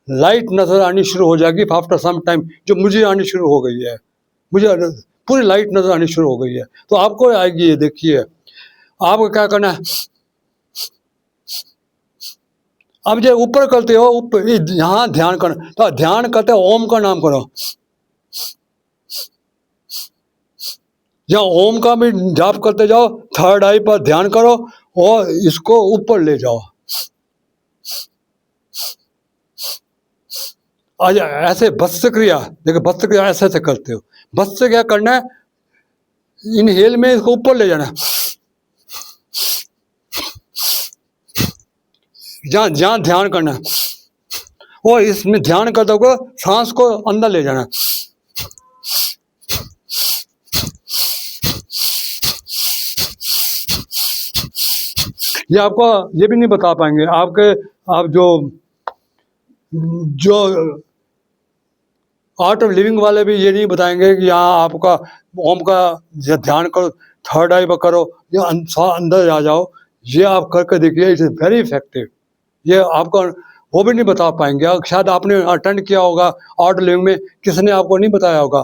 लाइट नजर आनी शुरू हो जाएगी आफ्टर सम टाइम, जो मुझे आनी शुरू हो गई है। मुझे पूरी लाइट नजर आनी शुरू हो गई है, तो आपको आएगी। ये देखिए, आपको क्या करना है, अब जो ऊपर करते हो, ऊपर यहाँ ध्यान करना, तो ध्यान करते हो ओम का नाम करो, या ओम का भी जाप करते जाओ, थर्ड आई पर ध्यान करो और इसको ऊपर ले जाओ। आज ऐसे भस्त्रिका क्रिया, देखो भस्त्रिका क्रिया ऐसे ऐसे करते हो। भस्त्रिका क्या करना है, इनहेल में इसको ऊपर ले जाना है, जहाँ ध्यान करना है, और इसमें ध्यान करते हुए सांस को अंदर ले जाना है। ये आपको ये भी नहीं बता पाएंगे, आप जो आर्ट ऑफ लिविंग वाले भी ये नहीं बताएंगे कि यहाँ आपका ओम का ध्यान करो, थर्ड आई पर करो, या अंदर आ जाओ। ये आप करके देखिए, इट इज़ वेरी इफेक्टिव। ये आपको वो भी नहीं बता पाएंगे। शायद आपने अटेंड किया होगा आर्ट ऑफ लिविंग में, किसने आपको नहीं बताया होगा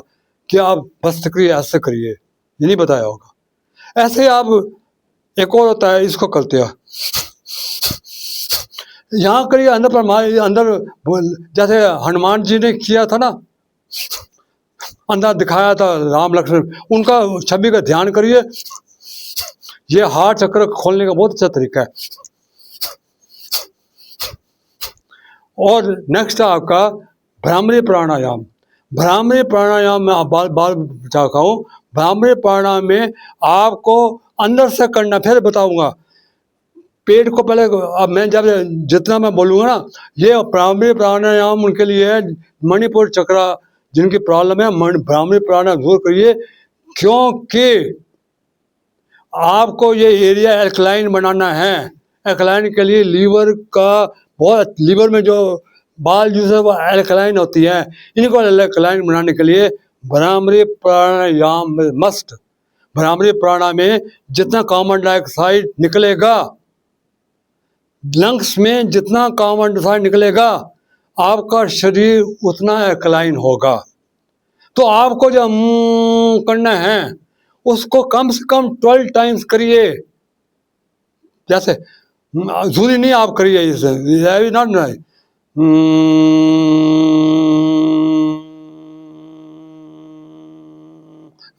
कि आप भस्त्रिका ऐसे करिए, ये नहीं बताया होगा। ऐसे आप, एक और होता है, इसको करते हो, यहाँ करिए अंदर पर, अंदर जैसे हनुमान जी ने किया था ना, अंदर दिखाया था राम लक्ष्मण, उनका छवि का ध्यान करिए। ये हार्ट चक्र खोलने का बहुत अच्छा तरीका है। और नेक्स्ट है आपका भ्रामरी प्राणायाम। भ्रामरी प्राणायाम में आप बार बताता हूँ। भ्रामरी प्राणायाम में आपको अंदर से करना, फिर बताऊंगा। पेट को पहले, अब मैं जब जितना मैं बोलूँगा ना, ये भ्रामरी प्राणायाम उनके लिए है, मणिपुर चक्र जिनकी प्रॉब्लम है, भ्रामरी प्राणायाम दूर करिए, क्योंकि आपको ये एरिया एल्कलाइन बनाना है। एल्कलाइन के लिए लीवर का बहुत, लीवर में जो बाल जूस है वो एल्कलाइन होती है, इनको एल्कलाइन बनाने के लिए भ्रामरी प्राणायाम मस्ट। भ्रामरी प्राणायाम में जितना कार्बन डाइऑक्साइड निकलेगा, लंग्स में जितना कार्बन डाइऑक्साइड निकलेगा, आपका शरीर उतना एल्कलाइन होगा। तो आपको जो करना है उसको कम से कम 12 टाइम्स करिए। जैसे जरूरी नहीं आप करिए इसे, नॉट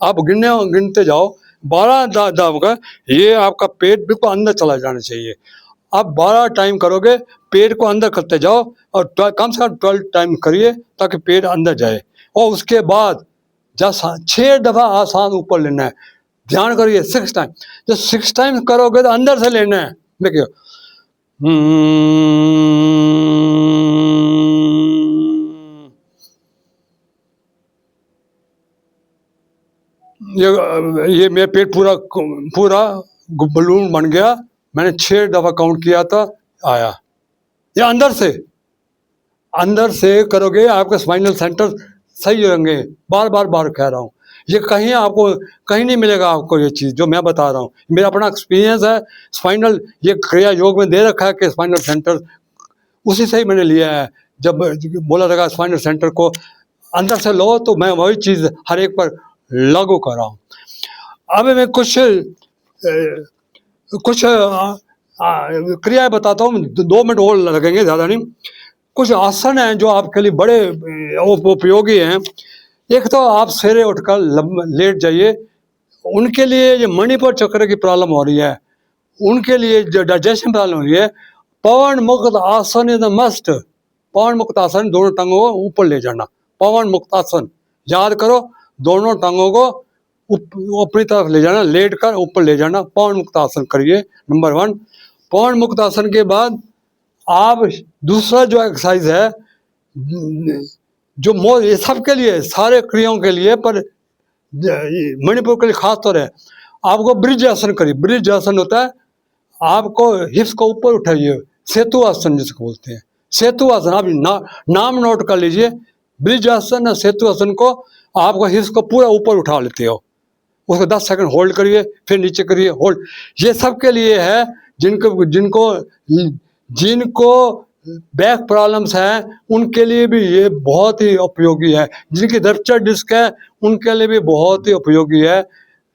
आप गिनते जाओ 12 दाब का, ये आपका पेट बिल्कुल अंदर चला जाना चाहिए। आप 12 टाइम करोगे, पेट को अंदर करते जाओ और कम से कम 12 टाइम करिए ताकि पेट अंदर जाए। और उसके बाद जब 6 दफा आसान ऊपर लेना है, ध्यान करिए 6 टाइम। जब 6 टाइम करोगे तो अंदर से लेना है। देखिए ये मेरा पेट पूरा बलून बन गया। मैंने 6 दफा काउंट किया था, आया। ये अंदर से करोगे, आपके स्पाइनल सेंटर सही होंगे। बार बार कह रहा हूँ, ये कहीं आपको कहीं नहीं मिलेगा आपको ये चीज़ जो मैं बता रहा हूँ। मेरा अपना एक्सपीरियंस है। स्पाइनल, ये क्रिया योग में दे रखा है कि स्पाइनल सेंटर, उसी से ही मैंने लिया है। जब बोला लगा स्पाइनल सेंटर को अंदर से लो, तो मैं वही चीज़ हर एक पर लागू कर रहा हूँ। अब मैं कुछ क्रियाएं बताता हूँ, 2 मिनट और लगेंगे, ज़्यादा नहीं। कुछ आसन हैं जो आपके लिए बड़े उपयोगी हैं। एक तो आप सवेरे उठकर लेट जाइए, उनके लिए ये मणिपुर चक्र की प्रॉब्लम हो रही है, उनके लिए जो डाइजेशन प्रॉब्लम हो रही है, पवन मुक्त आसन इज द मस्ट। पवन मुक्त आसन, दोनों टांगों को ऊपर ले जाना। पवन मुक्त आसन याद करो, दोनों टांगों को अपनी तरफ ले जाना, लेट कर ऊपर ले जाना। पवन मुक्त आसन करिए, नंबर 1। पवन मुक्त आसन के बाद आप दूसरा जो एक्सरसाइज है, जो ये सबके लिए, सारे क्रियाओं के लिए, पर मणिपुर के लिए खास तौर है, आपको ब्रिज आसन करिए। ब्रिज आसन होता है, आपको हिप्स को ऊपर उठाइए, सेतु आसन जिसको बोलते हैं। सेतु आसन आप नाम नोट कर लीजिए। ब्रिज आसन और सेतु आसन को आपको हिप्स को पूरा ऊपर उठा लेते हो, उसको 10 सेकंड होल्ड करिए, फिर नीचे करिए, होल्ड। ये सबके लिए है जिनको बैक प्रॉब्लम्स हैं, उनके लिए भी ये बहुत ही उपयोगी है। जिनकी रप्चर डिस्क है उनके लिए भी बहुत ही उपयोगी है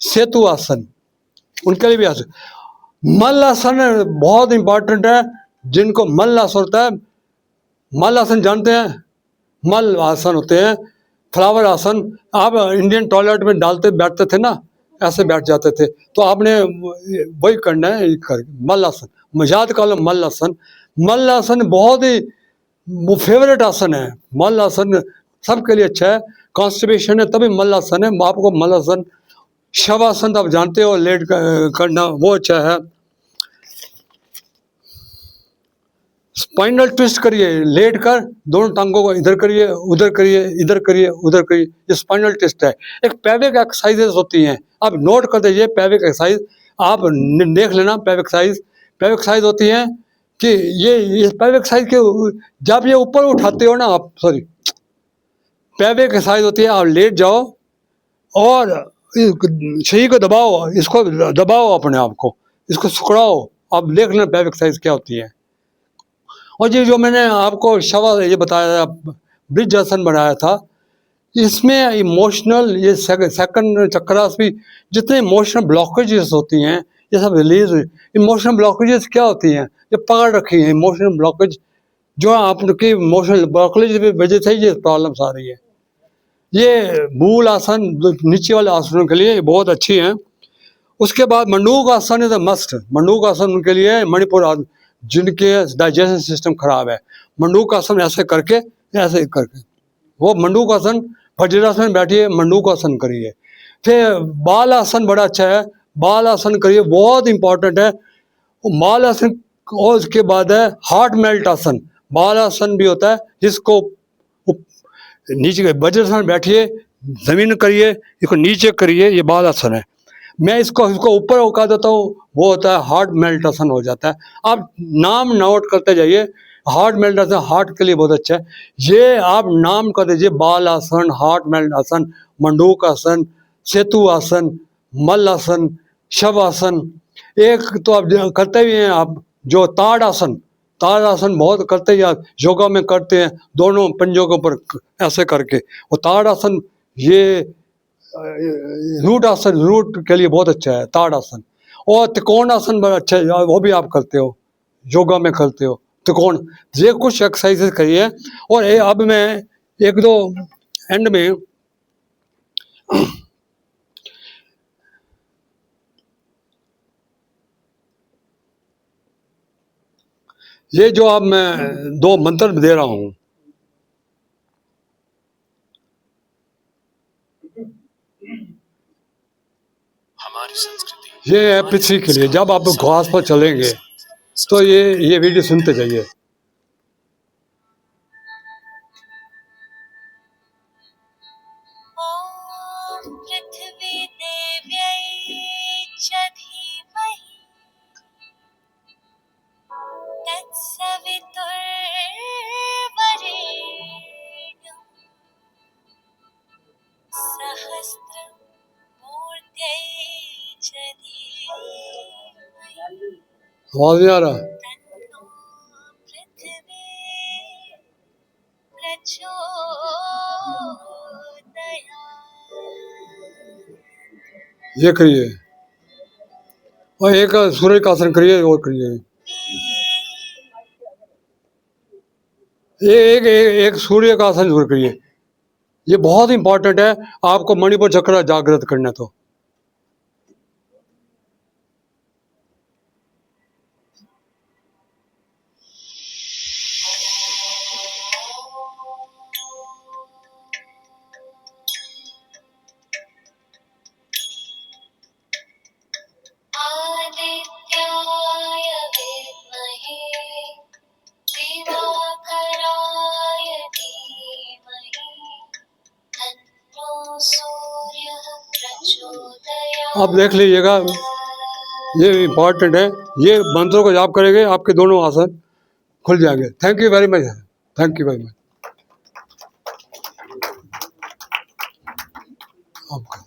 सेतु आसन, उनके लिए भी आसन। मल आसन बहुत इंपॉर्टेंट है, जिनको मल आसन होता है। मल आसन जानते हैं? मल आसन होते हैं फ्लावर आसन। आप इंडियन टॉयलेट में बैठते थे ना, ऐसे बैठ जाते थे, तो आपने वही करना है, मल आसन। याद कर लो मल आसन। मल आसन बहुत ही फेवरेट आसन है। मल आसन सबके लिए अच्छा है। कॉन्स्टिपेशन है तभी मल आसन है, आपको मल आसन। शवासन आप जानते हो, लेट करना, वो अच्छा है। स्पाइनल ट्विस्ट करिए, लेट कर दोनों टांगों को इधर करिए, उधर करिए, इधर करिए, उधर करिए, ये स्पाइनल ट्विस्ट है। एक पैविक एक्सरसाइजेस होती हैं, आप नोट कर दीजिए। पैविक एक्सरसाइज आप देख लेना। पैविक एक्सरसाइज होती हैं कि ये पैविक एक्सरसाइज के जब ये ऊपर उठाते हो ना आप, पैविक एक्सरसाइज होती है, आप लेट जाओ और शरीर को दबाओ, इसको दबाओ, अपने आप को इसको सुकड़ाओ। आप देख लेना पैविक एक्सरसाइज क्या होती है। और ये जो मैंने आपको ये बताया, ब्रिज आसन बनाया था, इसमें इमोशनल, ये सेकंड चक्रास भी, जितने इमोशनल ब्लॉकेजेस होती हैं ये सब रिलीज हुई। इमोशनल ब्लॉकेजेस क्या होती हैं? ये पकड़ रखी हैं इमोशनल ब्लॉकेज, जो आपकी इमोशनल ब्लॉकेज की वजह से ये प्रॉब्लम्स आ रही है। ये मूल आसन, नीचे वाले आसनों के लिए बहुत अच्छी हैं। उसके बाद मंडूक आसन इज अ मस्ट। मंडूक आसन उनके लिए, मणिपुर जिनके डाइजेशन सिस्टम खराब है, मंडूक आसन ऐसे करके वो मंडूक आसन, वज्रासन में बैठिए, मंडूक आसन करिए। फिर बाल आसन बड़ा अच्छा है, बाल आसन करिए, बहुत इंपॉर्टेंट है। वो माल आसन और उसके बाद है हार्ट मेल्ट आसन। बाल आसन भी होता है जिसको नीचे वज्रासन बैठिए, जमीन करिए, इसको नीचे करिए, ये बाल आसन है। मैं इसको ऊपर उठा देता हूँ, वो होता है हार्ट मेल्ट आसन हो जाता है। आप नाम नोट करते जाइए, हार्ट मेल्ट आसन हार्ट के लिए बहुत अच्छा है। ये आप नाम कर दीजिए, बाल आसन, हार्ट मेल्ट आसन, मंडूक आसन, सेतु आसन, मल आसन, शव आसन। एक तो आप करते भी हैं आप जो ताड़ आसन, ताड़ आसन बहुत करते हैं आप, योगा में करते हैं, दोनों पंजों के ऊपर ऐसे करके। वो ताड़ आसन ये रूट आसन, रूट के लिए बहुत अच्छा है ताड़ आसन। और त्रिकोण आसन बड़ा अच्छा है, वो भी आप करते हो, योगा में करते हो त्रिकोण। ये कुछ एक्सरसाइजेस करिए। और अब मैं एक दो एंड में ये जो अब मैं दो मंत्र दे रहा हूँ, हमारी संस्कृति ये है पृथ्वी के लिए। जब आप घास पर चलेंगे तो ये वीडियो सुनते जाइए। ॐ पृथ्वी देव्यै च धीमहि तत्सवितुर्वरेण्यं सहस्रमूर्त्यै च धीमहि आवाज नहीं आ रहा? तन्नो पृथिवी प्रचोदयात्। ये करिए, और एक सूर्य का आसन करिए, और करिए। एक सूर्य का आसन जरूर करिए, ये बहुत इंपॉर्टेंट है आपको मणिपुर चक्र जागृत करना। तो आदित्याय विद्महे दिवाकराय धीमहि तन्नो सूर्यः प्रचोदयात्। आप देख लीजिएगा, ये इम्पॉर्टेंट है। ये मंत्रों को जाप करेंगे, आपके दोनों आसन खुल जाएंगे। Thank you very much, thank you very much आपका।